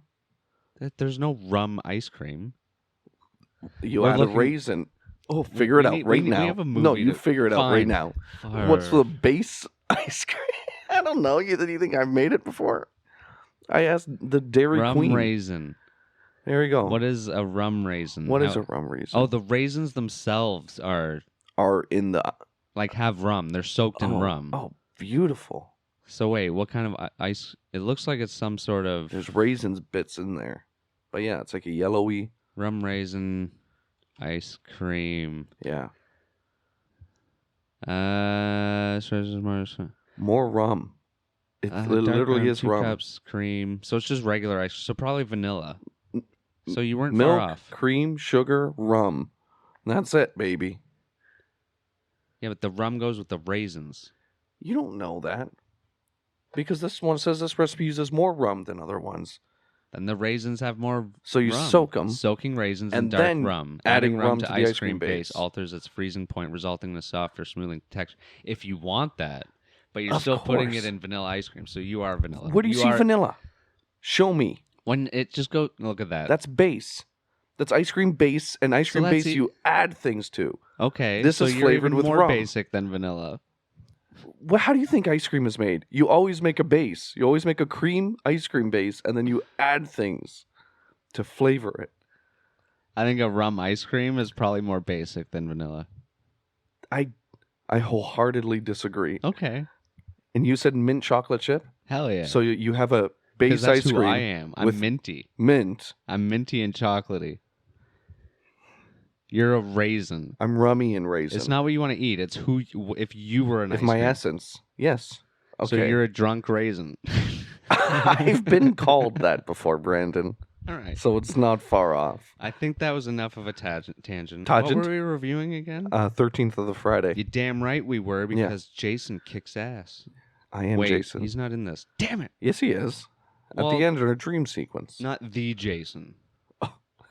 S2: There's no rum ice cream.
S1: You
S2: We're
S1: add
S2: looking-
S1: a raisin. Oh, figure it
S2: we
S1: out
S2: need-
S1: right
S2: we
S1: now.
S2: have a
S1: No,
S2: movie
S1: you
S2: to-
S1: figure it out right
S2: Fine.
S1: now. What's the base ice cream? I don't know. You think I've made it before? I asked the Dairy
S2: rum
S1: Queen.
S2: raisin?
S1: There you go.
S2: What is a rum raisin?
S1: What is
S2: How-
S1: a rum raisin?
S2: Oh, the raisins themselves are
S1: in the
S2: have rum. They're soaked in rum.
S1: Oh, beautiful.
S2: So wait, what kind of ice? It looks like it's some sort of
S1: There's raisins bits in there. But yeah, it's like a yellowy.
S2: rum raisin ice cream.
S1: Yeah.
S2: More
S1: More rum. It
S2: dark
S1: literally
S2: rum,
S1: is
S2: 2
S1: rum.
S2: cups cream. So it's just regular ice. So probably vanilla. So you weren't
S1: Milk,
S2: far off.
S1: cream, sugar, rum. That's it, baby.
S2: Yeah, but the rum goes with the raisins.
S1: You don't know that. Because this one says this recipe uses more rum than other ones.
S2: Then the raisins have more.
S1: So you
S2: rum.
S1: soak them.
S2: Soaking raisins
S1: and
S2: in dark
S1: then
S2: rum.
S1: adding
S2: rum
S1: rum
S2: to
S1: to the
S2: ice
S1: ice cream base.
S2: alters its freezing point, resulting in a softer, smoothing texture. If you want that, but you're
S1: Of
S2: still putting
S1: course.
S2: it in vanilla ice cream, so you are vanilla.
S1: Where do you see
S2: are,
S1: vanilla? Show me.
S2: When it just go look at that.
S1: That's base. That's ice cream base, and ice
S2: So
S1: cream
S2: that's
S1: base
S2: it.
S1: you add things to.
S2: Okay,
S1: This
S2: so
S1: is
S2: you're
S1: flavored
S2: even
S1: with
S2: more
S1: rum.
S2: basic than vanilla.
S1: Well, how do you think ice cream is made? You always make a base. You always make a cream ice cream base, and then you add things to flavor it.
S2: I think a rum ice cream is probably more basic than vanilla.
S1: I wholeheartedly disagree.
S2: Okay,
S1: And you said mint chocolate chip?
S2: hell yeah.
S1: So you have a
S2: 'Cause
S1: base
S2: that's
S1: ice
S2: who
S1: cream
S2: I am. I'm
S1: with
S2: minty.
S1: mint.
S2: I'm minty and chocolatey. You're a raisin.
S1: I'm rummy and raisin.
S2: It's not what you want to eat. It's who. If you were an
S1: If
S2: ice
S1: my
S2: cream.
S1: essence. Yes. Okay.
S2: So you're a drunk raisin.
S1: I've been called that before, Brandon.
S2: All right.
S1: So it's not far off.
S2: I think that was enough of a tangent.
S1: Tangent?
S2: What were we reviewing again?
S1: 13th of the Friday.
S2: You damn right we were,
S1: Yeah.
S2: because Jason kicks ass.
S1: I am
S2: Wait,
S1: Jason.
S2: he's not in this. Damn it!
S1: Yes, he is. At
S2: Well,
S1: the end of a dream sequence.
S2: Not the Jason.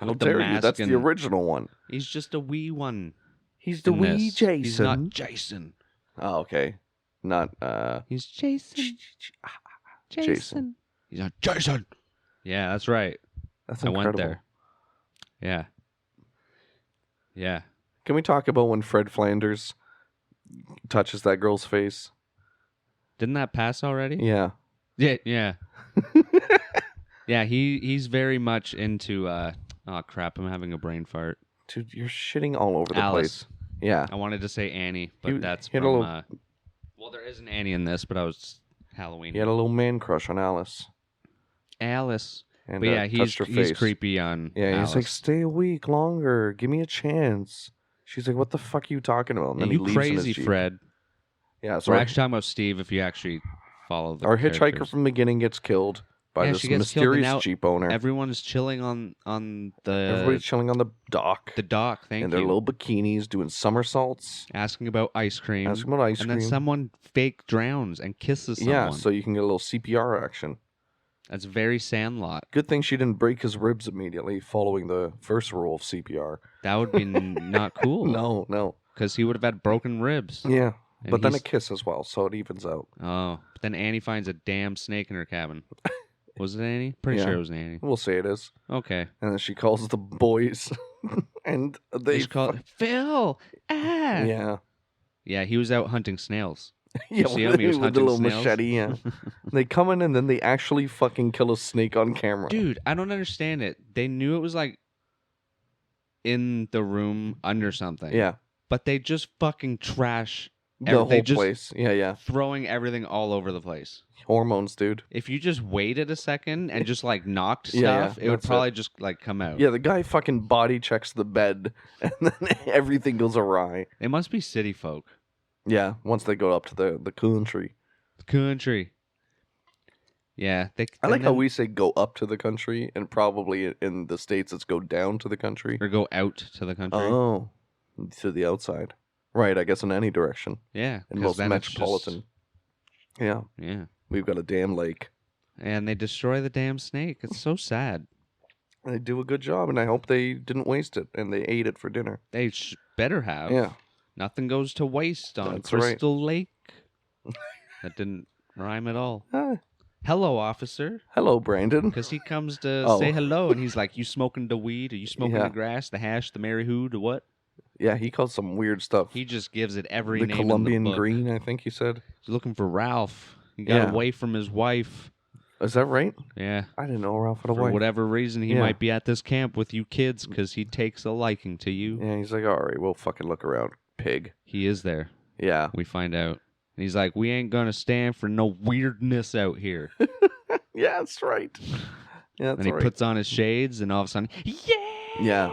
S1: How
S2: with the
S1: dare you?
S2: mask
S1: That's the
S2: and-
S1: original one.
S2: He's just a wee one.
S1: He's the
S2: in
S1: wee
S2: this.
S1: Jason.
S2: He's not Jason.
S1: Oh, okay. Not
S2: He's Jason.
S1: Jason.
S2: He's not Jason. Yeah, that's right.
S1: That's
S2: I
S1: incredible.
S2: went there. Yeah. Yeah.
S1: Can we talk about when Fred Flanders touches that girl's face?
S2: Didn't that pass already?
S1: Yeah.
S2: Yeah. Yeah. Yeah. He's very much into. Oh crap! I'm having a brain fart.
S1: Dude, you're shitting all over the
S2: Alice.
S1: place. Yeah.
S2: I wanted to say Annie, but
S1: You
S2: that's
S1: hit a
S2: from.
S1: little-
S2: Well, there is an Annie in this, but I was Halloween.
S1: He had a little man crush on Alice.
S2: Alice.
S1: And
S2: But yeah,
S1: touched her
S2: he's
S1: face.
S2: creepy on.
S1: Yeah, he's like,
S2: Alice.
S1: stay a week longer. Give me a chance. She's like, what the fuck are you talking about? And
S2: Yeah,
S1: then
S2: you
S1: he leaves in his
S2: crazy,
S1: Jeep.
S2: Fred.
S1: Yeah, so
S2: We're
S1: our,
S2: actually talking about Steve. If you actually follow the
S1: our hitchhiker
S2: characters.
S1: from the beginning gets killed by
S2: Yeah,
S1: this
S2: she gets killed, and
S1: mysterious
S2: now
S1: Jeep owner.
S2: Everyone's chilling on
S1: Everybody's chilling on the dock
S2: the dock. Thank
S1: in
S2: you.
S1: their little bikinis doing somersaults.
S2: Asking about ice cream.
S1: Asking about ice
S2: and
S1: cream.
S2: then someone fake drowns and kisses someone.
S1: Yeah, so you can get a little CPR action.
S2: That's very Sandlot.
S1: Good thing she didn't break his ribs immediately following the first rule of CPR.
S2: That would be not cool.
S1: No.
S2: Because he would have had broken ribs.
S1: Yeah,
S2: And
S1: but then a
S2: he's-
S1: kiss as well, so it evens out.
S2: Oh, but then Annie finds a damn snake in her cabin. Was it Annie? Pretty
S1: Yeah.
S2: sure it was Annie.
S1: We'll say it is.
S2: Okay.
S1: And then she calls the boys, and they
S2: Just call it Phil. Ah.
S1: Yeah.
S2: Yeah, he was out hunting snails.
S1: Yeah,
S2: see
S1: with,
S2: him? He was
S1: with the
S2: hunting
S1: little
S2: snails.
S1: machete, yeah. They come in and then they actually fucking kill a snake on camera.
S2: Dude, I don't understand it. They knew it was like in the room under something.
S1: Yeah.
S2: But they just fucking trash
S1: The whole
S2: they just
S1: place. Yeah.
S2: throwing everything all over the place.
S1: Hormones, dude.
S2: If you just waited a second and just like knocked stuff,
S1: Yeah,
S2: it would
S1: that's
S2: probably just like come out.
S1: Yeah, the guy fucking body checks the bed and then everything goes awry.
S2: They must be city folk.
S1: Yeah, once they go up to the country.
S2: Country. Yeah.
S1: I like how we say go up to the country, and probably in the States it's go down to the country.
S2: Or go out to the country.
S1: Oh, to the outside. Right, I guess in any direction.
S2: Yeah.
S1: In
S2: 'cause
S1: most
S2: then it's
S1: metropolitan. Yeah,
S2: just- yeah.
S1: we've got a damn lake.
S2: And they destroy the damn snake. It's so sad.
S1: They do a good job, and I hope they didn't waste it, and they ate it for dinner.
S2: They better have.
S1: Yeah.
S2: Nothing goes to waste on
S1: That's right.
S2: Crystal Lake. That didn't rhyme at all.
S1: Ah,
S2: Hello, officer.
S1: hello, Brandon.
S2: Because he comes to
S1: Oh.
S2: say hello, and he's like, "You smoking the weed? Are you smoking
S1: Yeah.
S2: the grass, the hash, the Mary who, the what?"
S1: Yeah, he calls some weird stuff.
S2: He just gives it every
S1: The
S2: name
S1: Colombian
S2: in the book.
S1: green, I think he said.
S2: He's looking for Ralph. He got
S1: Yeah.
S2: away from his wife.
S1: Is that right?
S2: Yeah.
S1: I didn't know Ralph had a
S2: For
S1: wife.
S2: whatever reason, he
S1: Yeah.
S2: might be at this camp with you kids because he takes a liking to you.
S1: Yeah, he's like, all right, we'll fucking look around, pig.
S2: He is there.
S1: Yeah.
S2: We find out. And he's like, "We ain't gonna stand for no weirdness out here."
S1: Yeah, that's right. Yeah, that's
S2: And he
S1: right.
S2: puts on his shades, and all of a sudden,
S1: Yeah.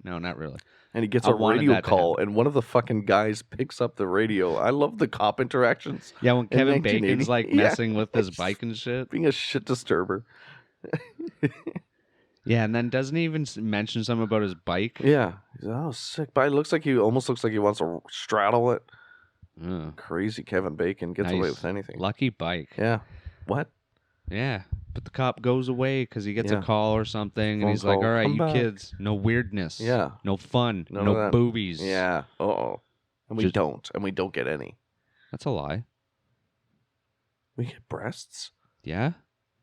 S2: No, not really.
S1: And he gets
S2: I
S1: a
S2: wanted
S1: radio
S2: that to
S1: call, and one of the fucking guys picks up the radio. I love the cop interactions.
S2: Yeah, when Kevin
S1: 1980
S2: Bacon's like
S1: yeah.
S2: messing with his bike and shit.
S1: Being a shit disturber.
S2: Yeah, and then doesn't he even mention something about his bike?
S1: Yeah. He's like, oh, sick. But it looks like he almost looks like he wants to straddle it.
S2: Ugh,
S1: Crazy Kevin Bacon gets away
S2: nice.
S1: with anything.
S2: Lucky bike.
S1: Yeah. What?
S2: Yeah, but the cop goes away because he gets
S1: Yeah.
S2: a call or something, and
S1: Phone
S2: he's like,
S1: call,
S2: "All right,
S1: "Come
S2: you
S1: back."
S2: kids, no weirdness.
S1: Yeah.
S2: No fun.
S1: None
S2: no
S1: of that.
S2: boobies.
S1: Yeah. Uh-oh. And we
S2: Just-
S1: don't. And we don't get any.
S2: That's a lie.
S1: We get breasts?
S2: Yeah.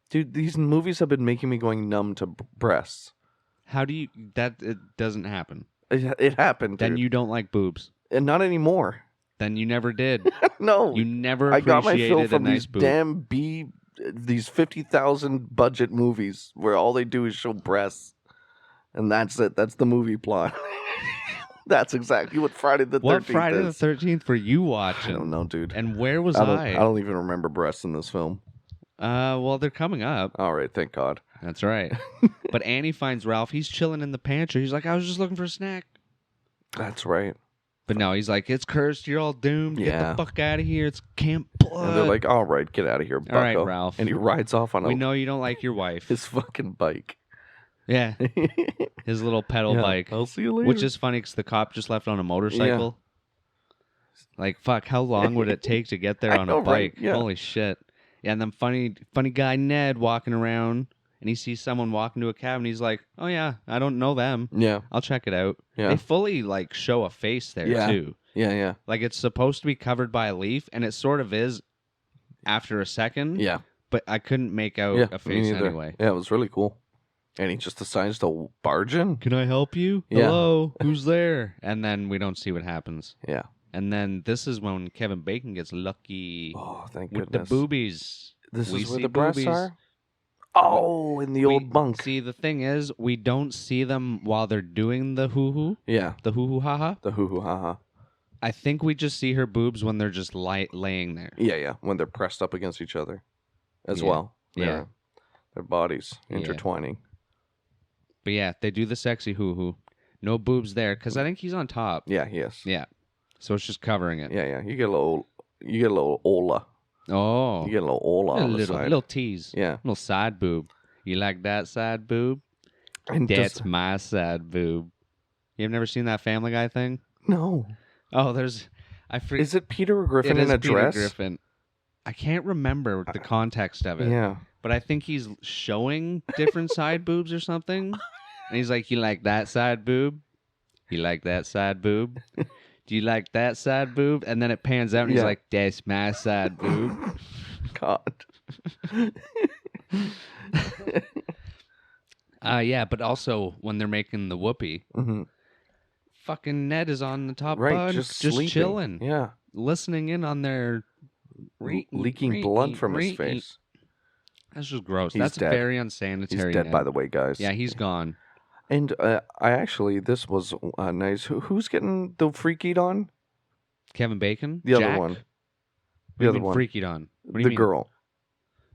S1: Dude, these movies have been making me going numb to breasts.
S2: How do you that? It doesn't happen.
S1: It happened, dude.
S2: Then you don't like boobs.
S1: And not anymore.
S2: Then you never did.
S1: No.
S2: You never
S1: I got my fill
S2: appreciated a
S1: from
S2: nice
S1: these
S2: boob.
S1: damn these 50,000 budget movies where all they do is show breasts. And that's it. That's the movie plot. That's exactly what Friday the 13th
S2: What Friday the
S1: is.
S2: 13th were you
S1: I
S2: watching?
S1: don't know, dude.
S2: And where was
S1: I don't even remember breasts in this film.
S2: Well, they're coming up.
S1: All right, thank God.
S2: That's right. But Annie finds Ralph. He's chilling in the pantry. He's like, "I was just looking for a snack."
S1: That's right.
S2: But no, he's like, "It's cursed. You're all doomed. Get
S1: Yeah.
S2: the fuck out of here. It's Camp Blood."
S1: And they're like, all right, get out of here, bucko.
S2: "All right, Ralph.
S1: And he rides off on
S2: We know you don't like your wife."
S1: his fucking bike.
S2: Yeah, his little pedal
S1: Yeah,
S2: bike.
S1: I'll see you later.
S2: Which is funny because the cop just left on a motorcycle. Like, fuck, how long would it take to get there
S1: I
S2: on
S1: know,
S2: a
S1: right?
S2: bike?
S1: Yeah.
S2: Holy shit. Yeah, and then funny guy Ned walking around and he sees someone walk into a cabin. He's like, "Oh yeah, I don't know them.
S1: Yeah.
S2: I'll check it out."
S1: Yeah.
S2: They fully like show a face there
S1: Yeah.
S2: too.
S1: Yeah.
S2: Like it's supposed to be covered by a leaf, and it sort of is after a second.
S1: Yeah.
S2: But I couldn't make out
S1: Yeah.
S2: a
S1: Me
S2: face
S1: neither.
S2: anyway.
S1: Yeah, it was really cool. And he just decides to barge in.
S2: Can I help you?
S1: Yeah.
S2: Hello, who's there? And then we don't see what happens.
S1: Yeah.
S2: And then this is when Kevin Bacon gets lucky
S1: Oh, thank
S2: with
S1: goodness.
S2: the boobies.
S1: This
S2: We
S1: is where
S2: see
S1: the breasts
S2: boobies.
S1: are? Oh, in the old bunk.
S2: See, the thing is, we don't see them while they're doing the hoo-hoo.
S1: Yeah.
S2: The hoo-hoo ha-ha.
S1: The hoo-hoo ha-ha.
S2: I think we just see her boobs when they're just laying there.
S1: Yeah. When they're pressed up against each other as
S2: Yeah.
S1: well.
S2: Yeah.
S1: Their bodies
S2: Yeah.
S1: intertwining.
S2: But yeah, they do the sexy hoo-hoo. No boobs there, because I think he's on top.
S1: Yeah, yes.
S2: Yeah. So it's just covering it.
S1: Yeah. You get a little Ola.
S2: Oh.
S1: You get a little Ola
S2: a
S1: on the
S2: little,
S1: side.
S2: little tease.
S1: Yeah.
S2: Little side boob. You like that side boob?
S1: And
S2: That's my side boob. You've never seen that Family Guy thing?
S1: No.
S2: Oh, there's...
S1: Is it Peter Griffin
S2: It
S1: in
S2: is
S1: a
S2: Peter
S1: dress?
S2: Griffin. I can't remember the context of it.
S1: Yeah.
S2: But I think he's showing different side boobs or something. And he's like, you like that side boob? You like that side boob? Do you like that side boob? And then it pans out and he's
S1: Yeah.
S2: like, that's my side boob.
S1: God.
S2: Yeah, but also when they're making the whoopee,
S1: Mhm.
S2: fucking Ned is on the top
S1: Right,
S2: bunk,
S1: just
S2: just
S1: sleeping.
S2: chilling,
S1: Yeah.
S2: listening in on their
S1: Leaking blood from his face.
S2: That's just gross.
S1: He's
S2: That's
S1: dead.
S2: very
S1: He's
S2: unsanitary.
S1: dead,
S2: Ned.
S1: by the way, guys.
S2: Yeah, he's gone.
S1: And this was nice. Who's getting the freakied on?
S2: Kevin Bacon?
S1: The
S2: Jack?
S1: other one.
S2: What
S1: The
S2: do you
S1: other
S2: mean
S1: one.
S2: freakied on? What do you
S1: The
S2: mean?
S1: girl.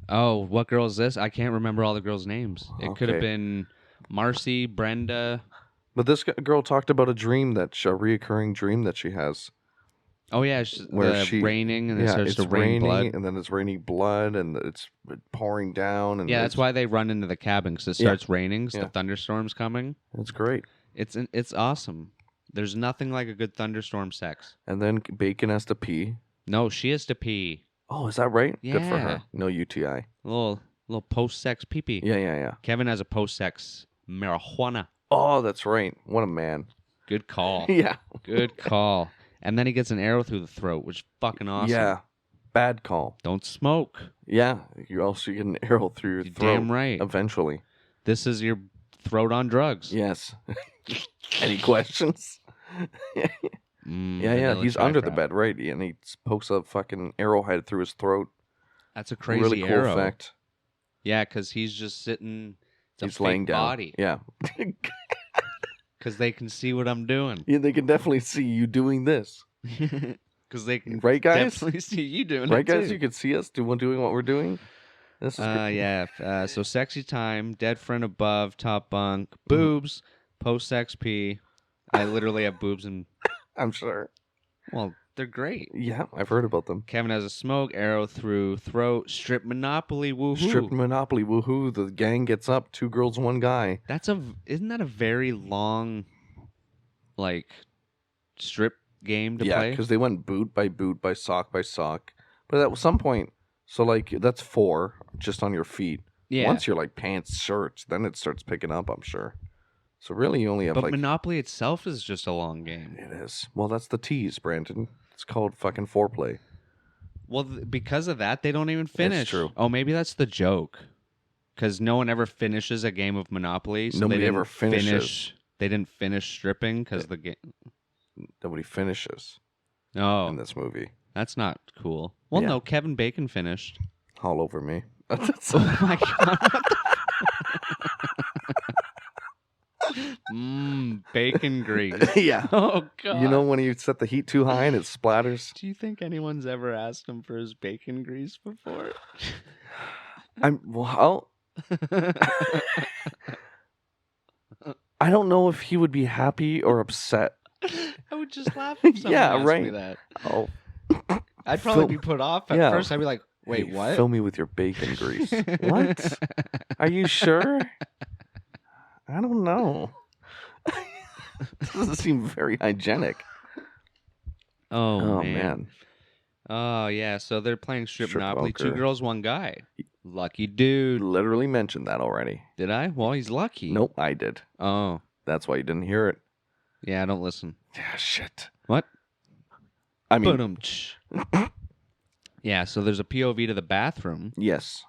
S2: Oh, what girl is this? I can't remember all the girls' names. It could have
S1: Okay.
S2: been Marcy, Brenda.
S1: But this girl talked about a reoccurring dream that she has.
S2: Oh yeah,
S1: Where
S2: the raining and it starts
S1: it's
S2: to rain
S1: raining,
S2: blood.
S1: and then it's raining blood, and it's pouring down. And
S2: Yeah, that's why they run into the cabin because it
S1: Yeah.
S2: starts raining. So
S1: Yeah.
S2: the thunderstorm's coming.
S1: It's great.
S2: It's awesome. There's nothing like a good thunderstorm sex.
S1: And then Bacon has to pee.
S2: No, she has to pee.
S1: Oh, is that right? Good for
S2: Yeah.
S1: her. No UTI.
S2: A little post-sex pee-pee.
S1: Yeah.
S2: Kevin has a post-sex marijuana.
S1: Oh, that's right. What a man.
S2: Good call.
S1: Yeah.
S2: Good call. And then he gets an arrow through the throat, which is fucking awesome.
S1: Yeah. Bad call.
S2: Don't smoke.
S1: Yeah. You also get an arrow through your
S2: You're
S1: throat.
S2: damn right.
S1: Eventually.
S2: This is your throat on drugs.
S1: Yes. Any questions? Yeah.
S2: Vanilla
S1: He's under the
S2: Tri-Frat.
S1: bed, right? And he pokes a fucking arrowhead through his throat.
S2: That's a crazy
S1: really cool
S2: arrow.
S1: effect.
S2: Yeah, because he's just sitting. It's
S1: He's
S2: a fake
S1: laying down.
S2: body.
S1: Yeah.
S2: Because they can see what I'm doing.
S1: Yeah, they can definitely see you doing this.
S2: Because they can
S1: Right, guys?
S2: definitely see you doing
S1: Right,
S2: it
S1: guys?
S2: too.
S1: You can see us doing what we're doing. This is great.
S2: Yeah. So sexy time, dead friend above, top bunk,
S1: Mm-hmm.
S2: boobs, post sex pee. I literally have boobs and
S1: I'm sure.
S2: well, they're great.
S1: Yeah, I've heard about them.
S2: Kevin has a smoke arrow through throat. Strip Monopoly. Woohoo!
S1: Strip Monopoly, woohoo! The gang gets up. 2 girls, 1 guy.
S2: Isn't that a very long, like, strip game to
S1: Yeah,
S2: play?
S1: because they went boot by sock by sock. But at some point, so like that's 4 just on your feet.
S2: Yeah.
S1: Once you're like pants, shirts, then it starts picking up. I'm sure. So really, you only have
S2: But
S1: like
S2: Monopoly itself is just a long game.
S1: it is. Well, that's the tease, Brandon. It's called fucking foreplay.
S2: Well, because of that, they don't even finish.
S1: true.
S2: Oh, maybe that's the joke. Because no one ever finishes a game of Monopoly. So
S1: Nobody
S2: they didn't
S1: ever finishes.
S2: They didn't finish stripping because the game.
S1: Nobody finishes
S2: Oh,
S1: in this movie.
S2: that's not cool. Well,
S1: Yeah.
S2: no, Kevin Bacon finished.
S1: All over me.
S2: Oh my god. Bacon grease.
S1: Yeah.
S2: Oh god.
S1: You know when you set the heat too high and it splatters?
S2: Do you think anyone's ever asked him for his bacon grease before?
S1: I don't know if he would be happy or upset.
S2: I would just laugh if someone
S1: Yeah,
S2: asked me
S1: right.
S2: that.
S1: Oh,
S2: I'd probably
S1: Fill-
S2: be put off at
S1: Yeah.
S2: first. I'd be like, "Wait,
S1: hey,
S2: what?"
S1: Fill me with your bacon grease. What? Are you sure? I don't know. This doesn't seem very hygienic.
S2: Oh,
S1: Oh
S2: man.
S1: man.
S2: Oh yeah. So they're playing strip Monopoly. 2
S1: poker.
S2: girls, 1 guy. Lucky dude.
S1: Literally mentioned that already.
S2: Did I? Well, he's lucky.
S1: Nope, I did.
S2: Oh.
S1: That's why you didn't hear it.
S2: Yeah, I don't listen.
S1: Yeah, shit.
S2: What?
S1: I mean,
S2: Ba-dum-tsh. Yeah, so there's a POV to the bathroom,
S1: yes.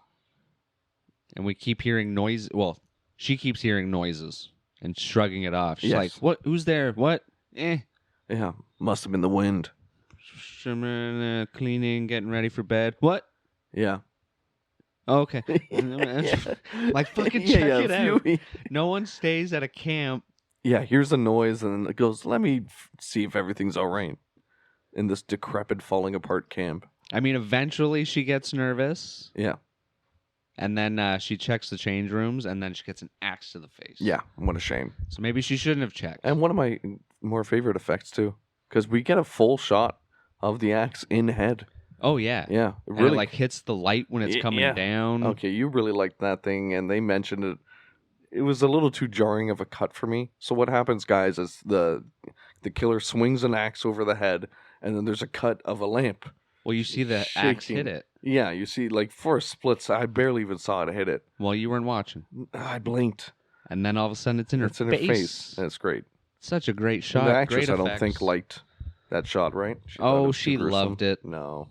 S2: and we keep hearing noise. Well, she keeps hearing noises and shrugging it off. She's
S1: Yes.
S2: like, "What? Who's there? What?
S1: Yeah, must have been the wind.
S2: Cleaning, getting ready for bed. What?
S1: Yeah.
S2: Oh, okay. Like, fucking check it out. No one stays at a camp.
S1: Yeah, here's a noise, and it goes, let me see if everything's all right in this decrepit, falling apart camp.
S2: I mean, eventually she gets nervous.
S1: Yeah.
S2: And then she checks the change rooms, and then she gets an axe to the face.
S1: Yeah, what a shame.
S2: So maybe she shouldn't have checked.
S1: And one of my more favorite effects, too, because we get a full shot of the axe in head.
S2: Oh, yeah.
S1: Yeah.
S2: And it, like, hits the light when it's coming down.
S1: Okay, you really liked that thing, and they mentioned it. It was a little too jarring of a cut for me. So what happens, guys, is the killer swings an axe over the head, and then there's a cut of a lamp.
S2: Well, you see the axe hit it.
S1: Yeah, you see, like, for a split second, I barely even saw it hit it.
S2: Well, you weren't watching.
S1: I blinked.
S2: And then all of a sudden it's in her face.
S1: And it's great.
S2: Such a great shot.
S1: And the actress,
S2: great
S1: I don't
S2: effects.
S1: think, liked that shot, right? She thought it was
S2: she
S1: too gruesome.
S2: loved it.
S1: No.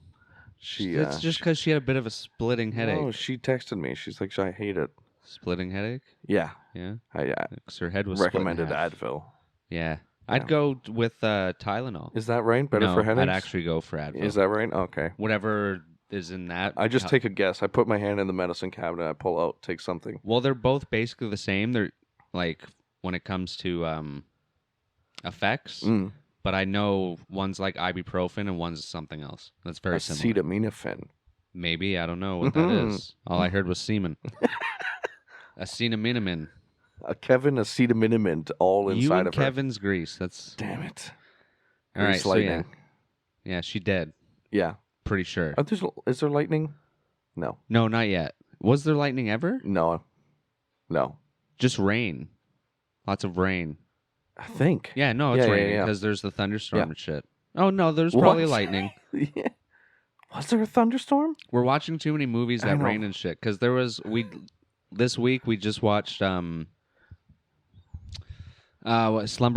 S2: It's just because she had a bit of a splitting headache.
S1: No, she texted me. She's like, I hate it.
S2: Splitting headache?
S1: Yeah.
S2: Yeah.
S1: Because
S2: her head was
S1: recommended
S2: split in half.
S1: Advil.
S2: Yeah. I'd go with Tylenol.
S1: Is that right? Better for headaches?
S2: I'd actually go for Advil.
S1: Is that right? Okay.
S2: Whatever is in that.
S1: I just take a guess. I put my hand in the medicine cabinet. I pull out, take something.
S2: Well, they're both basically the same. They're like when it comes to effects. But I know one's like ibuprofen and one's something else. That's very similar.
S1: Acetaminophen.
S2: Maybe. I don't know what that is. All I heard was semen. Acetaminophen.
S1: Kevin acetaminophen all inside
S2: you and
S1: of her.
S2: Kevin's grease. That's
S1: Damn it.
S2: All right,
S1: Grease
S2: so
S1: lightning.
S2: yeah, she dead.
S1: Yeah.
S2: Pretty sure.
S1: Is there lightning? No.
S2: No, not yet. Was there lightning ever?
S1: No.
S2: Just rain. Lots of rain.
S1: I think.
S2: Yeah, no, it's raining because there's the thunderstorm and shit. Oh no, there's probably lightning.
S1: Yeah. Was there a thunderstorm?
S2: We're watching too many movies that rain and shit. Because this week we just watched Slumber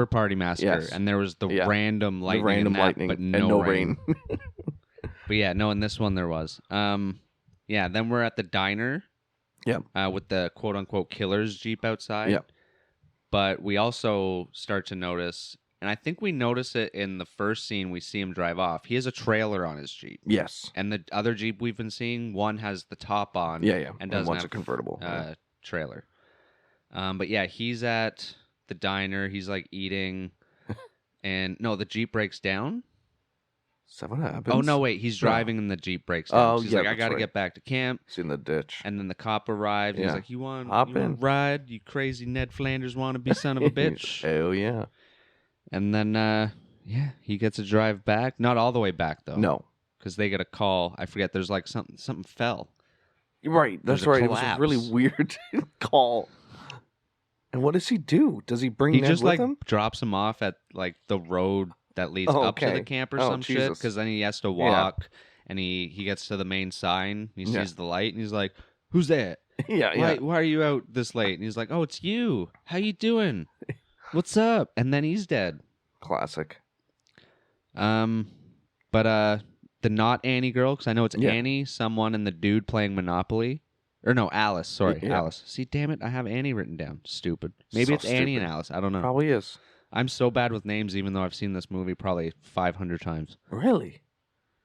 S2: Party Massacre, and there was the random lightning, but no rain. But yeah, no, in this one there was. Yeah, then we're at the diner.
S1: Yeah.
S2: With the quote unquote killer's Jeep outside.
S1: Yeah.
S2: But we also start to notice, and I think we notice it in the first scene we see him drive off. He has a trailer on his Jeep.
S1: Yes.
S2: And the other Jeep we've been seeing, one has the top on.
S1: Yeah.
S2: And doesn't
S1: one's
S2: have
S1: a convertible.
S2: Trailer. But yeah, he's at the diner. He's like eating. And no, the Jeep breaks down.
S1: Is that what happens?
S2: Oh, no, wait. He's driving and the Jeep breaks down.
S1: Oh,
S2: He's
S1: yeah,
S2: like, I got to get back to camp.
S1: He's in the ditch.
S2: And then the cop arrives.
S1: Yeah.
S2: He's like, you want
S1: in.
S2: ride? You crazy Ned Flanders wannabe son of a bitch.
S1: Hell yeah.
S2: And then, he gets a drive back. Not all the way back, though.
S1: No.
S2: Because they get a call. I forget. There's like something fell.
S1: Right. That's right. It was a really weird call. And what does he do? Does he bring Ned
S2: just
S1: with
S2: like
S1: him?
S2: drops him off at like the road that leads up to the camp or some shit. Because then he has to walk, and he gets to the main sign. He sees the light, and he's like, "Who's that? Why are you out this late?" And he's like, "Oh, it's you. How you doing? What's up?" And then he's dead.
S1: Classic.
S2: But the not Annie girl, because I know it's Annie, someone, and the dude playing Monopoly. Or no, Alice. Sorry, Alice. See, damn it, I have Annie written down. Stupid. Maybe it's Annie and Alice. I don't know.
S1: Probably is.
S2: I'm so bad with names, even though I've seen this movie probably 500 times.
S1: Really?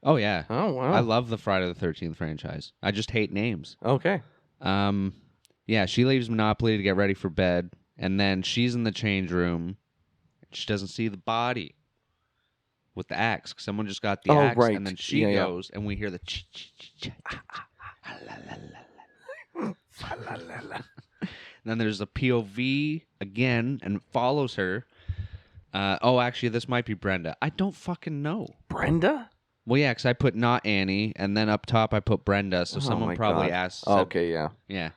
S2: Oh, yeah.
S1: Oh, wow.
S2: I love the Friday the 13th franchise. I just hate names.
S1: Okay.
S2: Yeah, she leaves Monopoly to get ready for bed, and then she's in the change room. She doesn't see the body with the axe. Someone just got the axe,
S1: right.
S2: And then she goes, and we hear the And then there's a POV again, and it follows her. Actually, this might be Brenda. I don't fucking know.
S1: Brenda?
S2: Well, yeah, because I put not Annie, and then up top I put Brenda, so someone probably asked.
S1: Okay, yeah.
S2: Yeah.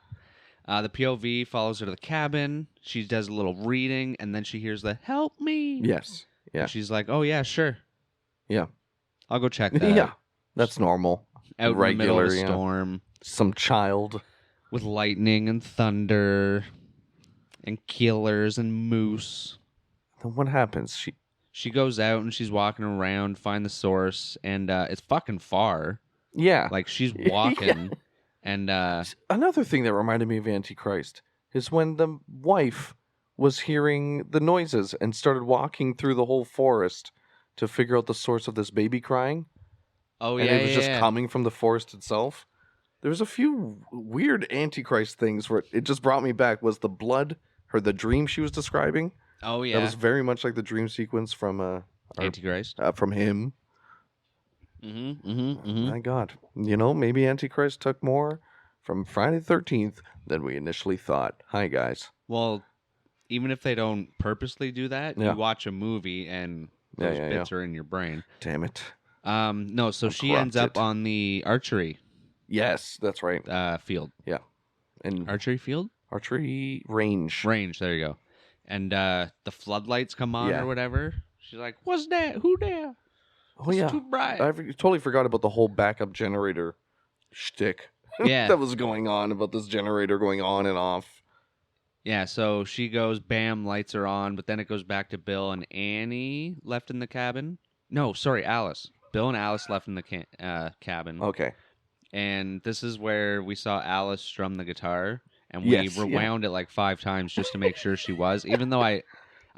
S2: The POV follows her to the cabin. She does a little reading, and then she hears the "help me."
S1: Yes. Yeah.
S2: And she's like, "Oh yeah, sure.
S1: Yeah.
S2: I'll go check that."
S1: Yeah.
S2: out.
S1: That's normal.
S2: out in the middle of a
S1: regular, yeah.
S2: storm
S1: Some child.
S2: with lightning and thunder and killers and moose.
S1: Then what happens?
S2: She goes out and she's walking around, find the source, and it's fucking far.
S1: Yeah.
S2: Like she's
S1: Yeah.
S2: walking, and
S1: Another thing that reminded me of Antichrist is when the wife was hearing the noises and started walking through the whole forest to figure out the source of this baby crying.
S2: oh
S1: And
S2: yeah,
S1: it was just
S2: yeah.
S1: coming from the forest itself. There was a few weird Antichrist things where it just brought me back. Was the blood or the dream she was describing?
S2: Oh yeah,
S1: That was very much like the dream sequence from
S2: Antichrist.
S1: from him.
S2: Mm-hmm.
S1: My God, maybe Antichrist took more from Friday the 13th than we initially thought. Hi guys.
S2: Well, even if they don't purposely do that,
S1: Yeah.
S2: you watch a movie and those bits are in your brain.
S1: Damn it.
S2: No, so
S1: I'm
S2: she ends up
S1: corrupted.
S2: on the archery
S1: Yes, that's right.
S2: field.
S1: Yeah, and
S2: Archery field?
S1: archery range.
S2: Range, there you go. And the floodlights come on
S1: Yeah.
S2: or whatever. She's like, "What's that? Who there?
S1: Oh
S2: It's
S1: yeah,
S2: too bright."
S1: I totally forgot about the whole backup generator shtick
S2: Yeah.
S1: that was going on about this generator going on and off.
S2: Yeah, so she goes, bam, lights are on, but then it goes back to Bill and Annie left in the cabin. No, sorry, Alice. Bill and Alice left in the cabin.
S1: Okay.
S2: And this is where we saw Alice strum the guitar, and we
S1: Yes, yeah.
S2: rewound it like 5 times just to make sure she was, even though I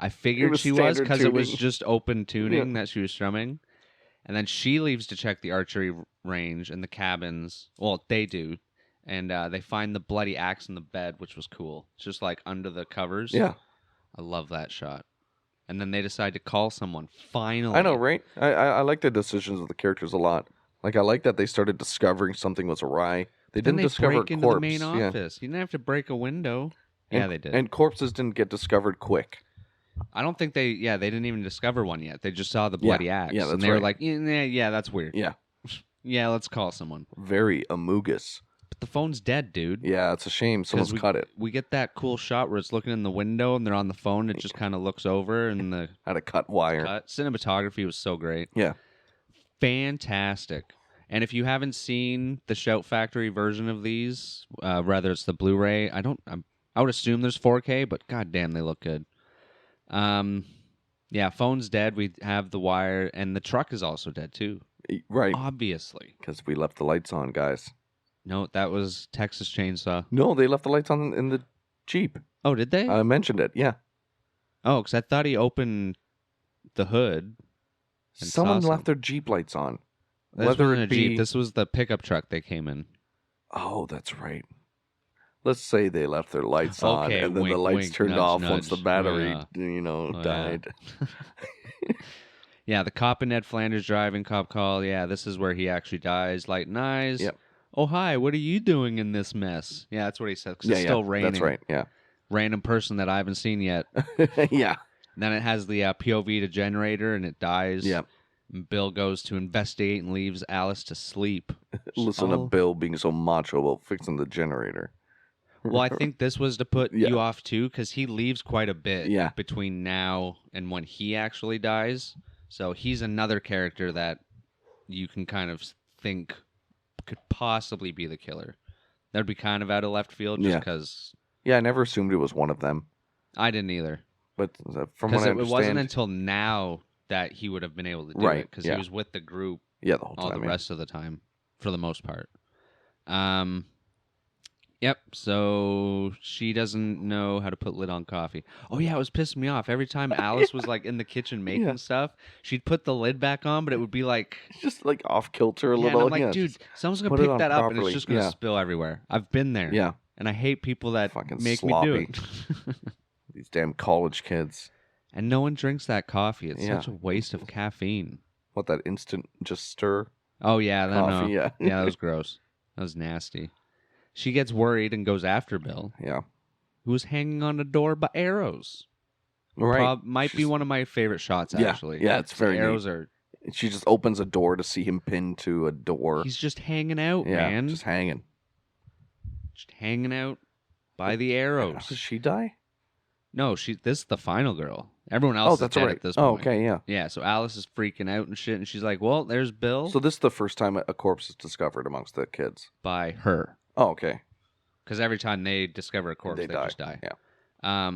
S2: figured
S1: was
S2: she was
S1: standard
S2: because it was
S1: tuning.
S2: just open tuning that she was strumming. And then she leaves to check the archery range and the cabins. Well, they do. And they find the bloody axe in the bed, which was cool. It's just like under the covers.
S1: Yeah,
S2: I love that shot. And then they decide to call someone. Finally.
S1: I know, right? I like the decisions of the characters a lot. Like I like that they started discovering something was awry. They
S2: Then
S1: didn't
S2: they
S1: discover
S2: break
S1: a
S2: into
S1: corpse.
S2: the main
S1: Yeah.
S2: office. You didn't have to break a window. Yeah, they did.
S1: And corpses didn't get discovered quick.
S2: I don't think they didn't even discover one yet. They just saw the bloody axe.
S1: Yeah, that's
S2: and they were
S1: right.
S2: like, yeah, that's weird.
S1: Yeah,
S2: Yeah, let's call someone.
S1: very amogus.
S2: But the phone's dead, dude.
S1: Yeah, it's a shame someone's cut it.
S2: We get that cool shot where it's looking in the window and they're on the phone. It just kind of looks over and the
S1: Had a cut wire.
S2: cinematography was so great.
S1: Yeah.
S2: Fantastic. And if you haven't seen the Shout Factory version of these, whether it's the Blu-ray, I would assume there's 4K, but goddamn, they look good. Yeah, phone's dead. We have the wire, and the truck is also dead too.
S1: Right.
S2: Obviously.
S1: Because we left the lights on, guys.
S2: No, that was Texas Chainsaw.
S1: No, they left the lights on in the Jeep.
S2: Oh, did they?
S1: I mentioned it, yeah.
S2: Oh, because I thought he opened the hood. and
S1: Someone
S2: saw
S1: left their Jeep lights on.
S2: This
S1: Whether
S2: wasn't
S1: it
S2: a Jeep.
S1: be...
S2: This was the pickup truck they came in.
S1: Oh, that's right. Let's say they left their lights on,
S2: Okay,
S1: and then the
S2: wink,
S1: lights
S2: wink,
S1: turned
S2: nudge,
S1: off once the
S2: nudge.
S1: battery,
S2: Yeah. Yeah.
S1: died.
S2: Yeah, the cop and Ned Flanders driving, cop call. Yeah, this is where he actually dies. Light and eyes.
S1: Yep.
S2: Oh, hi, what are you doing in this mess? Yeah, that's what he said. 'Cause it's still raining.
S1: That's right, yeah.
S2: Random person that I haven't seen yet.
S1: Yeah.
S2: Then it has the POV to generator, and it dies.
S1: Yeah.
S2: And Bill goes to investigate and leaves Alice to sleep.
S1: Listen to
S2: Oh.
S1: Bill being so macho about fixing the generator.
S2: Well, I think this was to put
S1: Yeah.
S2: you off, too, because he leaves quite a bit
S1: Yeah.
S2: between now and when he actually dies. So he's another character that you can kind of think could possibly be the killer. That'd be kind of out of left field just
S1: Yeah.
S2: because
S1: Yeah, I never assumed it was one of them.
S2: I didn't either.
S1: But from
S2: Because
S1: what I
S2: it wasn't
S1: understand...
S2: until now that he would have been able to do
S1: Right,
S2: it because
S1: yeah.
S2: he was with the group
S1: Yeah, the whole
S2: all
S1: time.
S2: the
S1: yeah.
S2: rest of the time for the most part. Yep. So she doesn't know how to put lid on coffee. Oh yeah, it was pissing me off. Every time Alice was like in the kitchen making
S1: Yeah.
S2: stuff, she'd put the lid back on, but it would be like
S1: It's just like off kilter a
S2: yeah,
S1: little.
S2: and I'm like,
S1: yeah,
S2: dude,
S1: just
S2: someone's
S1: put
S2: gonna
S1: it
S2: pick
S1: on
S2: that up and
S1: properly.
S2: it's just gonna
S1: Yeah.
S2: spill everywhere. I've been there.
S1: Yeah.
S2: And I hate people that
S1: Fucking
S2: make me do
S1: sloppy.
S2: it.
S1: These damn college kids.
S2: And no one drinks that coffee. It's
S1: Yeah.
S2: such a waste of caffeine.
S1: What, that instant just stir?
S2: Oh yeah, no,
S1: Coffee, yeah.
S2: yeah, that was gross. That was nasty. She gets worried and goes after Bill,
S1: Yeah.
S2: who was hanging on a door by arrows.
S1: Right.
S2: Might be
S1: She's-
S2: one of my favorite shots,
S1: Yeah,
S2: actually.
S1: yeah, it's
S2: The
S1: very
S2: arrows are.
S1: She just opens a door to see him pinned to a door.
S2: He's just hanging out,
S1: yeah,
S2: man.
S1: just hanging.
S2: Just hanging out by the
S1: How
S2: arrows.
S1: does she die?
S2: No, this is the final girl. Everyone
S1: Oh,
S2: else is
S1: that's
S2: dead
S1: right.
S2: at this
S1: Oh,
S2: point.
S1: okay, yeah.
S2: Yeah, so Alice is freaking out and shit, and she's like, well, there's Bill.
S1: So this is the first time a corpse is discovered amongst the kids.
S2: By her.
S1: Oh, okay.
S2: Because every time they discover a corpse, they just die.
S1: Yeah.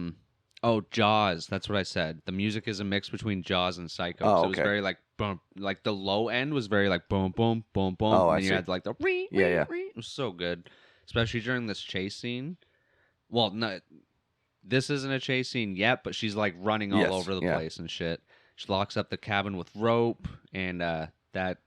S2: Oh, Jaws. That's what I said. The music is a mix between Jaws and Psycho.
S1: Oh,
S2: So it was
S1: okay.
S2: very like boom. Like the low end was very like boom, boom, boom, boom.
S1: Oh,
S2: and
S1: I
S2: then you
S1: see.
S2: had like the ree,
S1: Yeah,
S2: ree,
S1: yeah.
S2: ree. It was so good, especially during this chase scene. Well, no, this isn't a chase scene yet, but she's like running all
S1: Yes,
S2: over the
S1: yeah.
S2: place and shit. She locks up the cabin with rope and that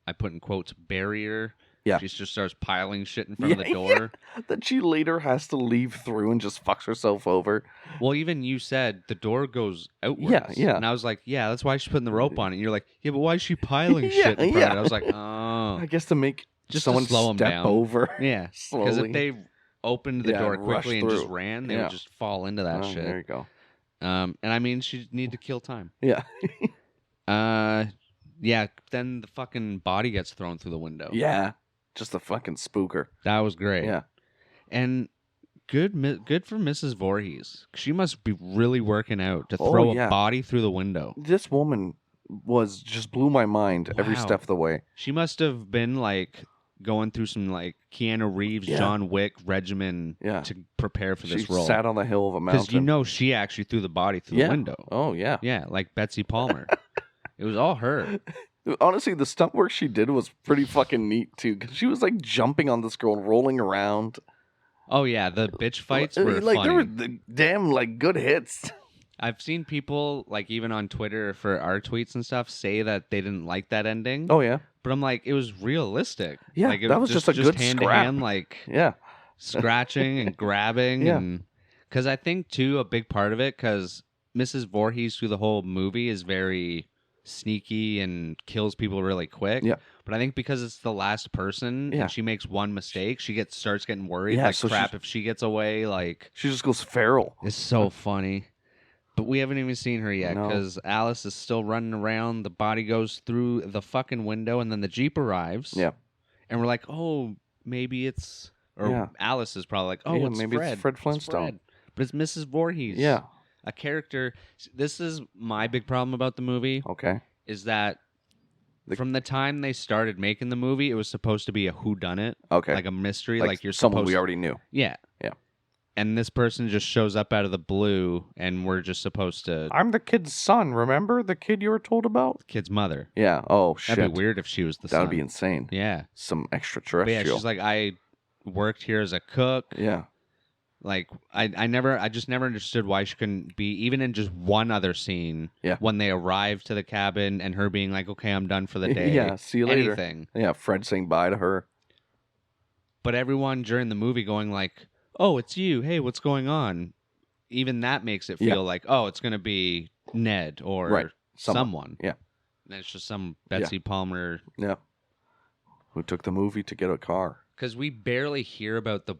S2: I put in quotes barrier.
S1: Yeah.
S2: She just starts piling shit in front of the door.
S1: Yeah. That she later has to leave through and just fucks herself over.
S2: Well, even you said the door goes outwards.
S1: Yeah, yeah.
S2: And I was like, yeah, that's why she's putting the rope on it. And you're like, yeah, but why is she piling
S1: Yeah,
S2: shit in front
S1: yeah.
S2: of it? I was like, oh.
S1: I guess to make
S2: Just
S1: someone
S2: to slow them
S1: step
S2: down.
S1: over.
S2: Yeah.
S1: Slowly.
S2: Because if they opened the
S1: Yeah,
S2: door
S1: and rushed
S2: quickly and just
S1: through.
S2: ran, they
S1: Yeah.
S2: would just fall into that
S1: Oh,
S2: shit.
S1: there you go.
S2: And I mean, she needed to kill time.
S1: Yeah.
S2: Yeah, then the fucking body gets thrown through the window.
S1: Yeah. Just a fucking spooker.
S2: That was great.
S1: Yeah.
S2: And good for Mrs. Voorhees. She must be really working out to throw a body through the window.
S1: This woman just blew my mind every
S2: Wow.
S1: step of the way.
S2: She must have been like going through some like Keanu Reeves, John Wick regimen to prepare for this role.
S1: She sat on the hill of a mountain.
S2: Because you know she actually threw the body through the window.
S1: Oh, yeah.
S2: Yeah, like Betsy Palmer. It was all her.
S1: Honestly, the stunt work she did was pretty fucking neat, too. Because she was, like, jumping on this girl and rolling around.
S2: Oh, yeah. The bitch fights were
S1: like,
S2: funny.
S1: there were the damn, like, good hits.
S2: I've seen people, like, even on Twitter for our tweets and stuff, say that they didn't like that ending.
S1: Oh, yeah.
S2: But I'm like, it was realistic.
S1: Yeah,
S2: like,
S1: that was just a good
S2: hand
S1: scrap.
S2: to hand, like,
S1: Yeah.
S2: scratching and grabbing.
S1: Yeah.
S2: And because I think, too, a big part of it, because Mrs. Voorhees through the whole movie is very sneaky and kills people really quick.
S1: Yeah.
S2: But I think because it's the last person and she makes one mistake, she starts getting worried.
S1: Yeah,
S2: like,
S1: so
S2: crap, if she gets away, like...
S1: She just goes feral.
S2: It's so funny. But we haven't even seen her yet
S1: No.
S2: because Alice is still running around. The body goes through the fucking window and then the Jeep arrives.
S1: Yeah.
S2: And we're like, oh, maybe it's... Or Alice is probably like, oh,
S1: Yeah,
S2: it's
S1: maybe
S2: Fred.
S1: it's Fred Flintstone.
S2: Fred. But it's Mrs. Voorhees.
S1: Yeah.
S2: A character... This is my big problem about the movie.
S1: Okay.
S2: Is that from the time they started making the movie, it was supposed to be a whodunit.
S1: Okay.
S2: Like a mystery. Like you're
S1: someone
S2: supposed
S1: we already knew.
S2: Yeah.
S1: Yeah.
S2: And this person just shows up out of the blue, and we're just supposed to...
S1: I'm the kid's son, remember? The kid you were told about?
S2: Kid's mother.
S1: Yeah. Oh, shit.
S2: That'd be weird if she was the son.
S1: That would be insane.
S2: Yeah.
S1: Some
S2: But
S1: extraterrestrial.
S2: yeah, she's like, I worked here as a cook.
S1: Yeah.
S2: Like, I just never understood why she couldn't be, even in just one other scene, when they arrived to the cabin and her being like, okay, I'm done for the day.
S1: Yeah, see you later.
S2: Anything.
S1: Yeah, Fred saying bye to her.
S2: But everyone during the movie going like, oh, it's you. Hey, what's going on? Even that makes it feel like, oh, it's going to be Ned or someone.
S1: Yeah.
S2: And it's just some Betsy Palmer.
S1: Yeah. Who took the movie to get a car.
S2: Because we barely hear about the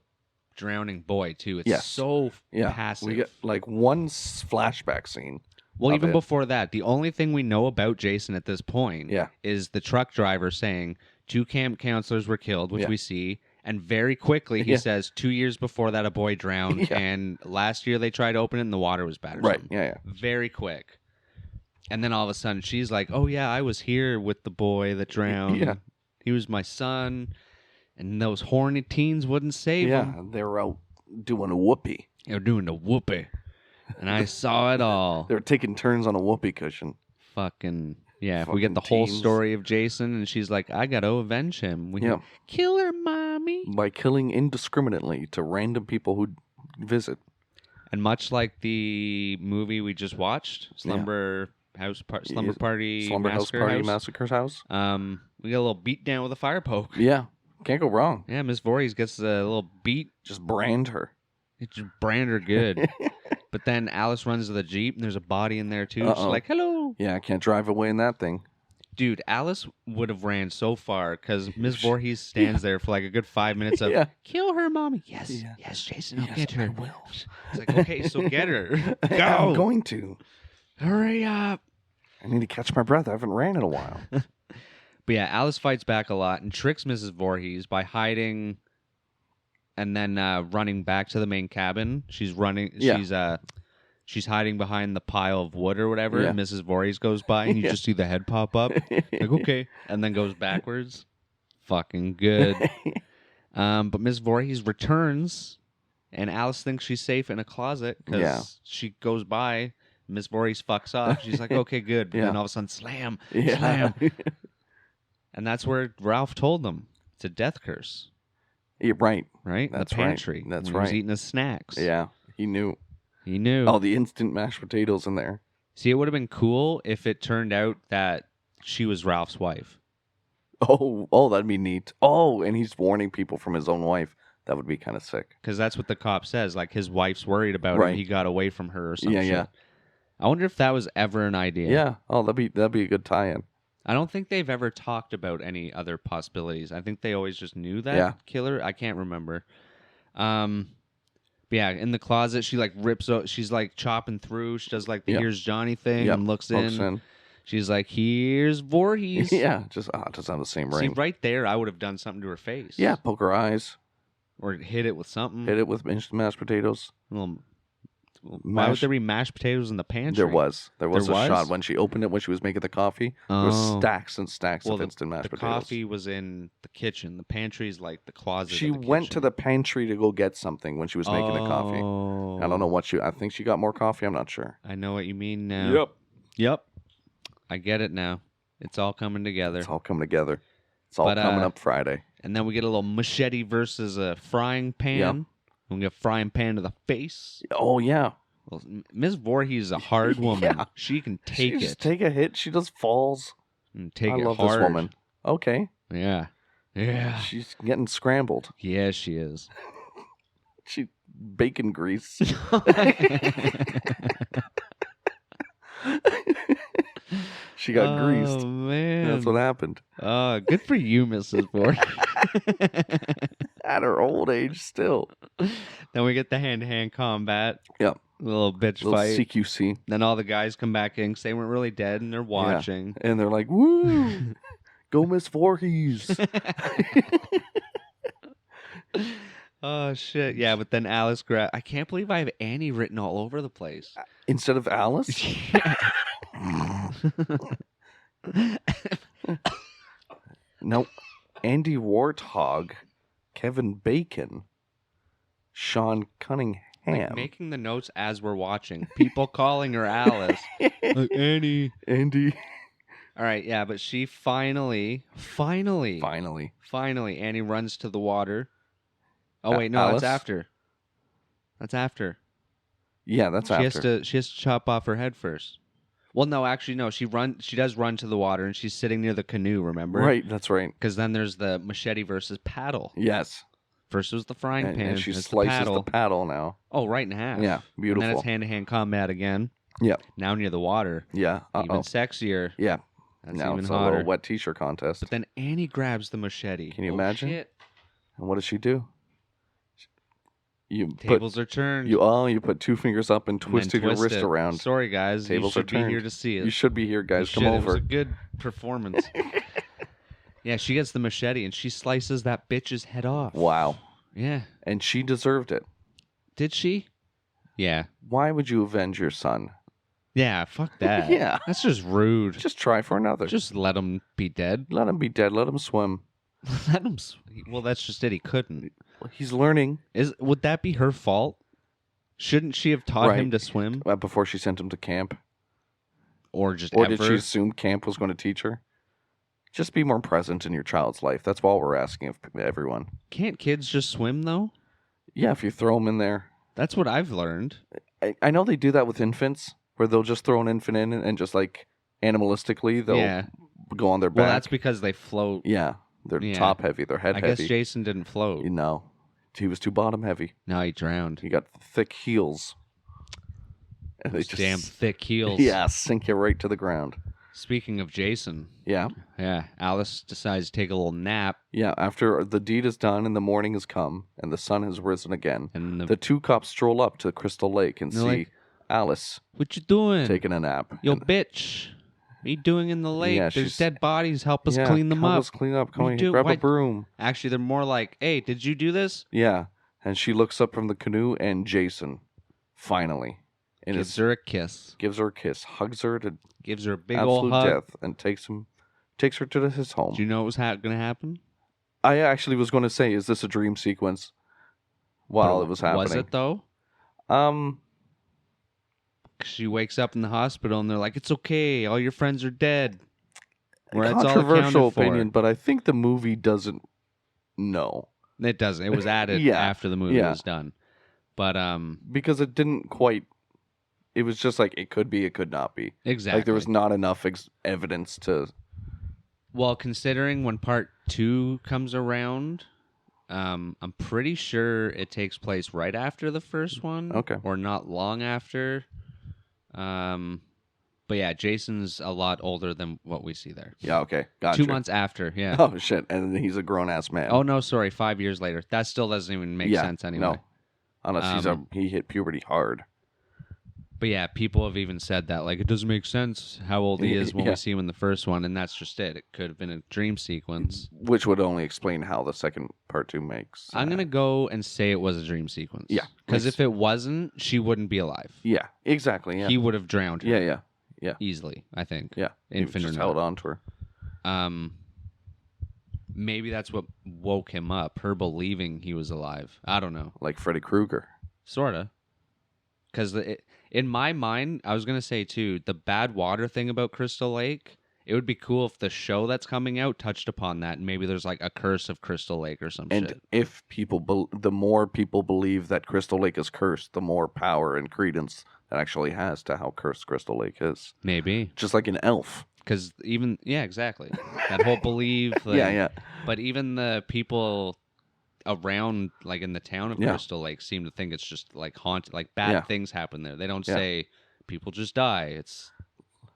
S2: drowning boy, too. It's so passive.
S1: We get like one flashback scene.
S2: Well, even before that, the only thing we know about Jason at this point is the truck driver saying 2 camp counselors were killed, which we see. And very quickly, he says 2 years before that, a boy drowned. And last year, they tried to open it and the water was bad.
S1: Right. Yeah.
S2: Very quick. And then all of a sudden, she's like, oh, yeah, I was here with the boy that drowned.
S1: Yeah.
S2: He was my son. And those horny teens wouldn't save him.
S1: Yeah. They were out doing a whoopee.
S2: They were doing a whoopee. And I saw it all.
S1: They were taking turns on a whoopee cushion.
S2: Fucking... Yeah, if we get the whole story of Jason, and she's like, I got to avenge him. Kill her, mommy.
S1: By killing indiscriminately to random people who visit.
S2: And much like the movie we just watched, Slumber House Party
S1: Massacre's house.
S2: We got a little beat down with a fire poke.
S1: Yeah, can't go wrong.
S2: Yeah, Miss Voorhees gets a little beat.
S1: Just brand her.
S2: It just brand her good. But then Alice runs to the Jeep, and there's a body in there, too. She's like, hello.
S1: Yeah, I can't drive away in that thing.
S2: Dude, Alice would have ran so far, because Miss Voorhees stands there for like a good 5 minutes of, kill her, mommy. Yes, Jason, I'll get her.
S1: I will.
S2: It's like, okay, so get her. Go.
S1: I'm going to.
S2: Hurry up.
S1: I need to catch my breath. I haven't ran in a while.
S2: But yeah, Alice fights back a lot and tricks Mrs. Voorhees by hiding... and then running back to the main cabin. She's running.
S1: Yeah.
S2: She's hiding behind the pile of wood or whatever.
S1: Yeah.
S2: And Mrs. Voorhees goes by, and you
S1: Yeah.
S2: just see the head pop up. Like, okay, and then goes backwards. Fucking good. But Miss Voorhees returns, and Alice thinks she's safe in a closet because
S1: Yeah.
S2: she goes by. Miss Voorhees fucks off. She's like, okay, good. But
S1: Yeah.
S2: then all of a sudden, slam,
S1: Yeah.
S2: slam. And that's where Ralph told them it's a death curse,
S1: Yeah, right.
S2: right?
S1: That's
S2: the pantry.
S1: right. That's
S2: when He was
S1: right.
S2: eating his snacks.
S1: Yeah, he knew.
S2: He knew.
S1: Oh, the instant mashed potatoes in there.
S2: See, it would have been cool if it turned out that she was Ralph's wife.
S1: Oh, that'd be neat. Oh, and he's warning people from his own wife. That would be kind of sick.
S2: Because that's what the cop says. Like, his wife's worried about him.
S1: Right.
S2: He got away from her or something.
S1: Yeah, yeah.
S2: I wonder if that was ever an idea.
S1: Yeah. Oh, that'd be a good tie-in.
S2: I don't think they've ever talked about any other possibilities. I think they always just knew that
S1: Yeah.
S2: killer. I can't remember. But yeah, in the closet, she like rips out. She's like chopping through. She does like the
S1: Yep.
S2: "Here's Johnny" thing
S1: Yep.
S2: and looks
S1: Pokes
S2: in. She's like, "Here's Voorhees."
S1: Yeah, just it doesn't have the same
S2: See,
S1: ring.
S2: right there, I would have done something to her face.
S1: Yeah, poke her eyes.
S2: Or hit it with something.
S1: Hit it with instant mashed potatoes.
S2: Well, why would there be mashed potatoes in the pantry?
S1: There was a
S2: was?
S1: shot when she opened it when she was making the coffee. There was
S2: Oh.
S1: stacks and stacks
S2: Well,
S1: of instant mashed
S2: the
S1: potatoes.
S2: coffee was in the kitchen. The pantry's like the closet.
S1: She
S2: of the
S1: went to
S2: kitchen.
S1: the pantry to go get something when she was making the coffee. I don't know what I think she got more coffee. I'm not sure.
S2: I know what you mean now. Yep. I get it now. It's all coming together.
S1: It's all coming together. It's all
S2: But,
S1: coming up Friday.
S2: And then we get a little machete versus a frying pan.
S1: Yep.
S2: And we get a frying pan to the face.
S1: Oh, yeah.
S2: Well, Ms. Voorhees is a hard woman.
S1: Yeah.
S2: She can take
S1: She
S2: it.
S1: just take a hit. She does falls.
S2: And take
S1: I
S2: it
S1: love
S2: hard.
S1: this woman. Okay.
S2: Yeah. Yeah.
S1: She's getting scrambled.
S2: Yeah, she is.
S1: She bacon grease. She got greased.
S2: Oh, man.
S1: That's what happened.
S2: Good for you, Mrs. Voorhees.
S1: At her old age, still.
S2: Then we get the hand-to-hand combat.
S1: Yep.
S2: A little bitch
S1: Little
S2: fight.
S1: CQC.
S2: Then all the guys come back in because they weren't really dead and they're watching.
S1: And they're like, woo! Go Miss Voorhees.
S2: Oh, shit. Yeah, but then Alice I can't believe I have Annie written all over the place.
S1: Instead of Alice? No. Andy Warthog, Kevin Bacon, Sean Cunningham.
S2: Like making the notes as we're watching. People calling her Alice. Like, Annie.
S1: Andy.
S2: All right, yeah, but she finally, Annie runs to the water. Oh, wait, no,
S1: Alice?
S2: that's after. That's after.
S1: Yeah, that's after.
S2: She has to chop off her head first. Well, no, actually, no. She does run to the water, and she's sitting near the canoe. Remember?
S1: Right, that's right.
S2: Because then there's the machete versus paddle.
S1: Yes.
S2: First it was the frying pan.
S1: And she
S2: it's
S1: slices
S2: the paddle.
S1: now.
S2: Oh, right in half.
S1: Yeah, beautiful.
S2: And then it's hand-to-hand combat again.
S1: Yeah.
S2: Now near the water.
S1: Yeah.
S2: Even sexier.
S1: Yeah.
S2: That's
S1: now
S2: even
S1: it's
S2: hotter.
S1: a little wet t-shirt contest.
S2: But then Annie grabs the machete.
S1: Can you imagine?
S2: Shit.
S1: And what does she do?
S2: Tables are turned.
S1: You put two fingers up and
S2: and then
S1: twisted your
S2: twist
S1: wrist
S2: it.
S1: around.
S2: Sorry, guys.
S1: Tables
S2: you
S1: are
S2: should be
S1: turned.
S2: here to see it.
S1: You should be here, guys.
S2: You
S1: Come
S2: should.
S1: over.
S2: It was a good performance. Yeah, she gets the machete and she slices that bitch's head off.
S1: Wow.
S2: Yeah.
S1: And she deserved it.
S2: Did she? Yeah.
S1: Why would you avenge your son?
S2: Yeah, fuck that.
S1: Yeah.
S2: That's just rude.
S1: Just try for another.
S2: Just let him be dead.
S1: Let him be dead. Let him swim.
S2: Let him. Well, that's just it. He couldn't.
S1: He's learning.
S2: Would that be her fault? Shouldn't she have taught him
S1: Right.
S2: to swim?
S1: Before she sent him to camp.
S2: Or just
S1: Or
S2: ever?
S1: did she assume camp was going to teach her? Just be more present in your child's life. That's all we're asking of everyone.
S2: Can't kids just swim, though?
S1: Yeah, if you throw them in there.
S2: That's what I've learned.
S1: I know they do that with infants, where they'll just throw an infant in and just like animalistically they'll go on their back.
S2: Well, that's because they float.
S1: Yeah, they're
S2: Yeah.
S1: top heavy, they're head
S2: I
S1: heavy.
S2: guess Jason didn't float.
S1: No, he was too bottom heavy.
S2: No, he drowned.
S1: He got thick heels. And
S2: Those damn thick heels.
S1: Yeah, sink you right to the ground.
S2: Speaking of Jason,
S1: Yeah.
S2: Alice decides to take a little nap,
S1: Yeah, after the deed is done and the morning has come and the sun has risen again,
S2: and
S1: the two cops stroll up to Crystal Lake and
S2: They're
S1: see
S2: like,
S1: Alice
S2: "What you doing?
S1: taking a nap.
S2: Yo,
S1: And-
S2: bitch! What are you doing in the lake?
S1: Yeah,
S2: There's
S1: she's-
S2: dead bodies. Help us
S1: Yeah,
S2: clean them
S1: help
S2: up."
S1: us clean up. Come
S2: What
S1: on,
S2: you do-
S1: grab
S2: why-
S1: a broom.
S2: Actually, they're more like, "Hey, did you do this?"
S1: Yeah. and she looks up from the canoe, and Jason, finally, in
S2: Gives
S1: his,
S2: her a kiss.
S1: gives her a kiss, hugs her to
S2: Gives her a big old
S1: absolute
S2: hug.
S1: death, and takes her to his home.
S2: Do you know what was going to happen?
S1: I actually was going to say, is this a dream sequence? While it was happening,
S2: Was it though?
S1: Um,
S2: She wakes up in the hospital and they're like, "It's okay, all your friends are dead." Where it's all
S1: controversial
S2: accounted for.
S1: opinion, but I think the movie doesn't know.
S2: It doesn't. It was added
S1: Yeah,
S2: after the movie
S1: yeah.
S2: was done. But
S1: because it didn't quite. It was just like it could be, it could not be.
S2: exactly.
S1: Like there was not enough evidence to.
S2: Well, considering when part 2 comes around, I'm pretty sure it takes place right after the first one.
S1: Okay.
S2: Or not long after. But yeah, Jason's a lot older than what we see there.
S1: Yeah. Okay. Gotcha.
S2: 2 months after. Yeah.
S1: Oh shit! And he's a grown ass man.
S2: Oh no, sorry. 5 years later. That still doesn't even make sense anyway.
S1: No, unless he hit puberty hard.
S2: But yeah, people have even said that like it doesn't make sense how old he is when
S1: Yeah.
S2: we see him in the first one, and that's just it. It could have been a dream sequence.
S1: Which would only explain how the second part 2 makes.
S2: I'm gonna go and say it was a dream sequence.
S1: Yeah,
S2: because
S1: makes-
S2: if it wasn't, she wouldn't be alive.
S1: Yeah. Exactly. Yeah.
S2: He would have drowned her.
S1: Yeah.
S2: Easily, I think.
S1: Yeah. He
S2: Infinite.
S1: just held on to her.
S2: Maybe that's what woke him up. Her believing he was alive. I don't know.
S1: Like Freddy Krueger.
S2: Sorta. Because in my mind, I was gonna say too, the bad water thing about Crystal Lake. It would be cool if the show that's coming out touched upon that, and maybe there's like a curse of Crystal Lake or some
S1: And
S2: shit.
S1: if the more people believe that Crystal Lake is cursed, the more power and credence that actually has to how cursed Crystal Lake is.
S2: Maybe.
S1: Just like an elf.
S2: Because even, yeah, exactly. That whole belief. Like,
S1: Yeah.
S2: But even the people around, like in the town of
S1: Yeah.
S2: Crystal Lake, seem to think it's just like haunted, like bad
S1: Yeah.
S2: things happen there. They don't
S1: Yeah.
S2: say people just die. It's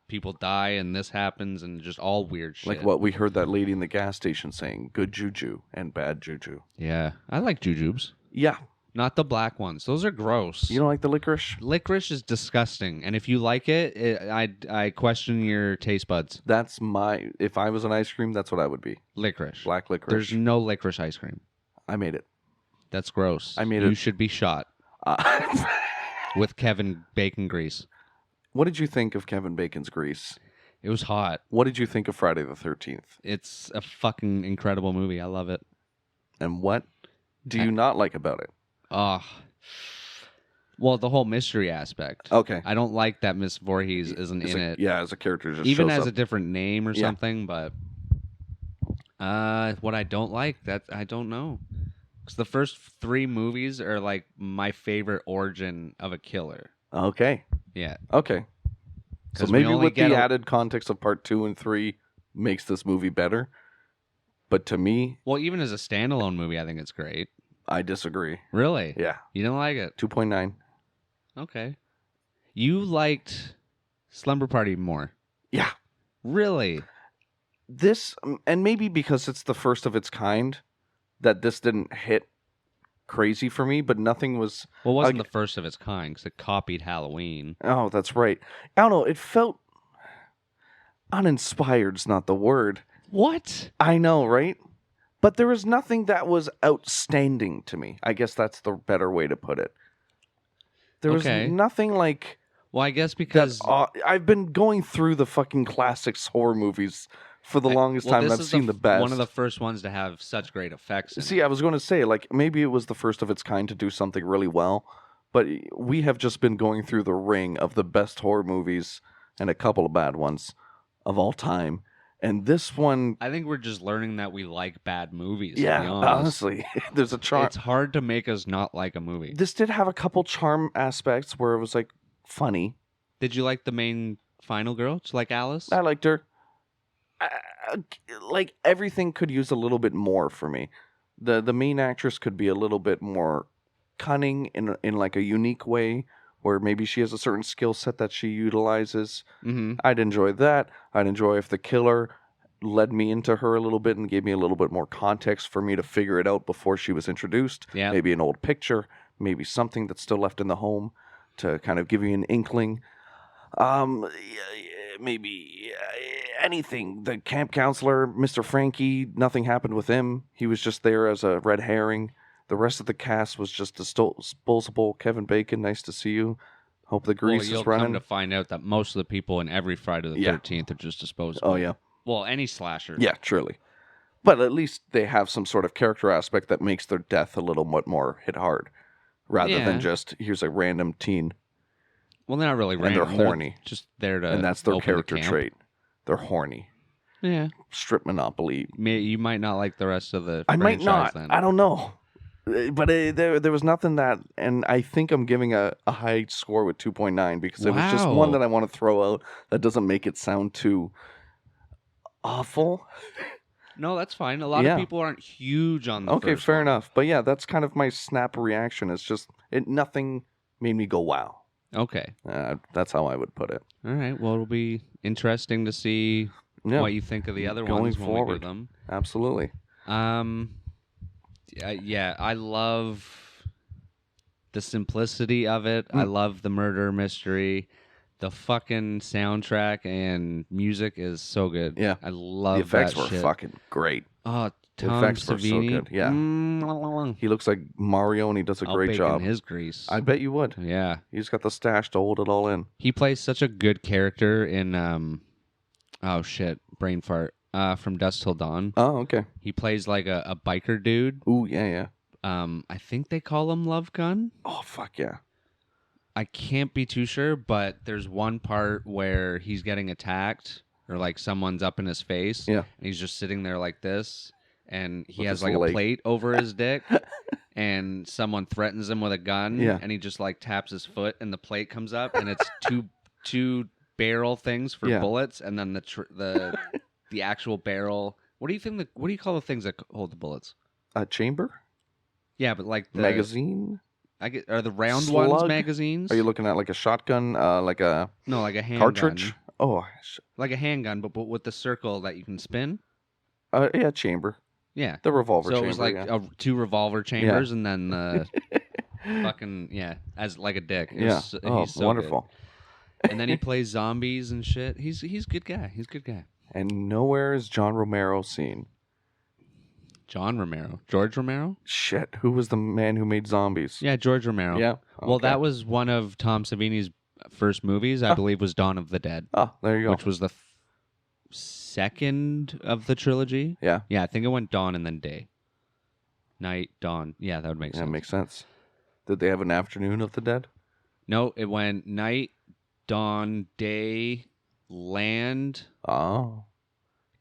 S2: people die and this happens and just all weird shit.
S1: Like what we heard that lady in the gas station saying, good juju and bad juju.
S2: Yeah. I like jujubes.
S1: Yeah.
S2: Not the black ones. Those are gross.
S1: You don't like the licorice?
S2: Licorice is disgusting, and if you like it, I question your taste buds.
S1: That's if I was an ice cream, that's what I would be.
S2: Licorice.
S1: Black licorice.
S2: There's no licorice ice cream.
S1: I made it.
S2: That's gross.
S1: I made
S2: You
S1: it.
S2: should be shot with Kevin Bacon grease.
S1: What did you think of Kevin Bacon's Grease?
S2: It was hot.
S1: What did you think of Friday the 13th?
S2: It's a fucking incredible movie. I love it.
S1: And what do you not like about it?
S2: Well, the whole mystery aspect.
S1: Okay.
S2: I don't like that Miss Voorhees isn't in it.
S1: Yeah, as a character just
S2: Even
S1: shows
S2: as
S1: up.
S2: a different name or
S1: Yeah.
S2: something, but what I don't like, that I don't know. Because the first 3 movies are like my favorite origin of a killer.
S1: Okay.
S2: Yeah.
S1: Okay. So
S2: 'Cause we
S1: maybe
S2: only
S1: with
S2: get
S1: the
S2: a-
S1: added context of part 2 and 3 makes this movie better. But to me,
S2: Well, even as a standalone movie, I think it's great.
S1: I disagree.
S2: Really?
S1: Yeah.
S2: You didn't like it?
S1: 2.9.
S2: Okay. You liked Slumber Party more.
S1: Yeah.
S2: Really?
S1: This, and maybe because it's the first of its kind, that this didn't hit crazy for me, but nothing was.
S2: Well, it wasn't
S1: like-
S2: the first of its kind because it copied Halloween.
S1: Oh, that's right. I don't know. It felt uninspired's not the word.
S2: What?
S1: I know, right? But there was nothing that was outstanding to me. I guess that's the better way to put it. There was
S2: Okay.
S1: nothing like
S2: Well, I guess
S1: that.
S2: because
S1: I've been going through the fucking classics horror movies for the longest time, and
S2: this
S1: I've
S2: is
S1: seen the best.
S2: one of the first ones to have such great effects. In
S1: See,
S2: it.
S1: I was going to say, like, maybe it was the first of its kind to do something really well, but we have just been going through the ring of the best horror movies and a couple of bad ones of all time. And this one,
S2: I think we're just learning that we like bad movies.
S1: yeah,
S2: to be honest.
S1: honestly, there's a charm.
S2: It's hard to make us not like a movie.
S1: This did have a couple charm aspects where it was, like, funny.
S2: Did you like the main final girl? Did you like Alice?
S1: I liked her. Like, everything could use a little bit more for me. The main actress could be a little bit more cunning in like a unique way, where maybe she has a certain skill set that she utilizes.
S2: Mm-hmm.
S1: I'd enjoy that. I'd enjoy if the killer led me into her a little bit and gave me a little bit more context for me to figure it out before she was introduced.
S2: Yeah.
S1: Maybe an old picture, maybe something that's still left in the home to kind of give you an inkling. Maybe anything. The camp counselor, Mr. Frankie, nothing happened with him. He was just there as a red herring. The rest of the cast was just disposable. Kevin Bacon, nice to see you. Hope the grease
S2: you'll
S1: is running.
S2: come to find out that most of the people in every Friday the 13th are just disposable.
S1: Oh, yeah.
S2: Well, any slasher.
S1: Yeah, truly. But at least they have some sort of character aspect that makes their death a little bit more hit hard, rather than just, here's a random teen.
S2: Well, they're not really
S1: And they're
S2: random.
S1: horny.
S2: Just there to
S1: And that's their
S2: open
S1: character
S2: the camp.
S1: trait. They're horny.
S2: Yeah.
S1: Strip Monopoly.
S2: You might not like the rest of the
S1: I might
S2: franchise
S1: not.
S2: then.
S1: I don't know. But there was nothing that, and I think I'm giving a high score with 2.9 because it was just one that I want to throw out that doesn't make it sound too awful.
S2: No, that's fine. A lot of people aren't huge on the
S1: Okay,
S2: first
S1: fair
S2: one.
S1: enough. But yeah, that's kind of my snap reaction. It's just, nothing made me go, wow.
S2: Okay.
S1: That's how I would put it.
S2: All right. Well, it'll be interesting to see what you think of the other
S1: Going
S2: ones when we do
S1: forward.
S2: them.
S1: Absolutely.
S2: Yeah, I love the simplicity of it. I love the murder mystery. The fucking soundtrack and music is so good.
S1: Yeah.
S2: I love
S1: The effects
S2: that
S1: were
S2: shit.
S1: fucking great.
S2: Oh,
S1: The
S2: Tom
S1: effects were so
S2: Savini.
S1: good. Yeah. He looks like Mario and he does a
S2: I'll
S1: great
S2: bake
S1: job.
S2: in his grease.
S1: I bet you would.
S2: Yeah.
S1: He's got the stash to hold it all in.
S2: He plays such a good character in oh shit, brain fart. From Dusk Till Dawn.
S1: Oh, okay.
S2: He plays like a biker dude.
S1: Ooh, yeah.
S2: I think they call him Love Gun.
S1: Oh, fuck yeah.
S2: I can't be too sure, but there's one part where he's getting attacked or like someone's up in his face.
S1: Yeah.
S2: And he's just sitting there like this. And he
S1: With
S2: has
S1: his
S2: like
S1: leg.
S2: a plate over his dick. And someone threatens him with a gun.
S1: Yeah.
S2: And he just like taps his foot and the plate comes up. And it's two barrel things for bullets. And then the actual barrel. What do you call the things that hold the bullets?
S1: A chamber?
S2: Yeah, but like the
S1: Magazine?
S2: are the round
S1: Slug?
S2: ones magazines?
S1: Are you looking at like a shotgun, like a
S2: No, like a handgun.
S1: cartridge? Oh,
S2: Like a handgun, but with the circle that you can spin.
S1: yeah, chamber.
S2: Yeah.
S1: The revolver
S2: So
S1: chamber.
S2: it was like two revolver chambers and then the fucking, as like a dick. He's so
S1: wonderful.
S2: Good. And then he plays zombies and shit. He's a good guy. He's a good guy.
S1: And nowhere is John Romero seen.
S2: John Romero. George Romero?
S1: Shit, who was the man who made zombies?
S2: Yeah, George Romero.
S1: Yeah.
S2: Well,
S1: okay.
S2: that was one of Tom Savini's first movies, I believe, was Dawn of the Dead.
S1: Oh, there you go.
S2: Which was the second of the trilogy.
S1: Yeah.
S2: Yeah, I think it went Dawn and then Day. Night, Dawn. Yeah, that would make sense.
S1: Yeah, makes sense. Did they have an Afternoon of the Dead?
S2: No, it went Night, Dawn, Day, Land.
S1: Oh.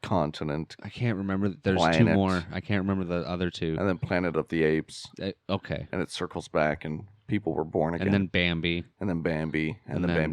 S1: Continent.
S2: I can't remember. There's
S1: Planet.
S2: two more. I can't remember the other two.
S1: And then Planet of the Apes.
S2: Okay.
S1: And it circles back and people were born again.
S2: And then Bambi.
S1: And then Bambi. And then
S2: then
S1: Bambi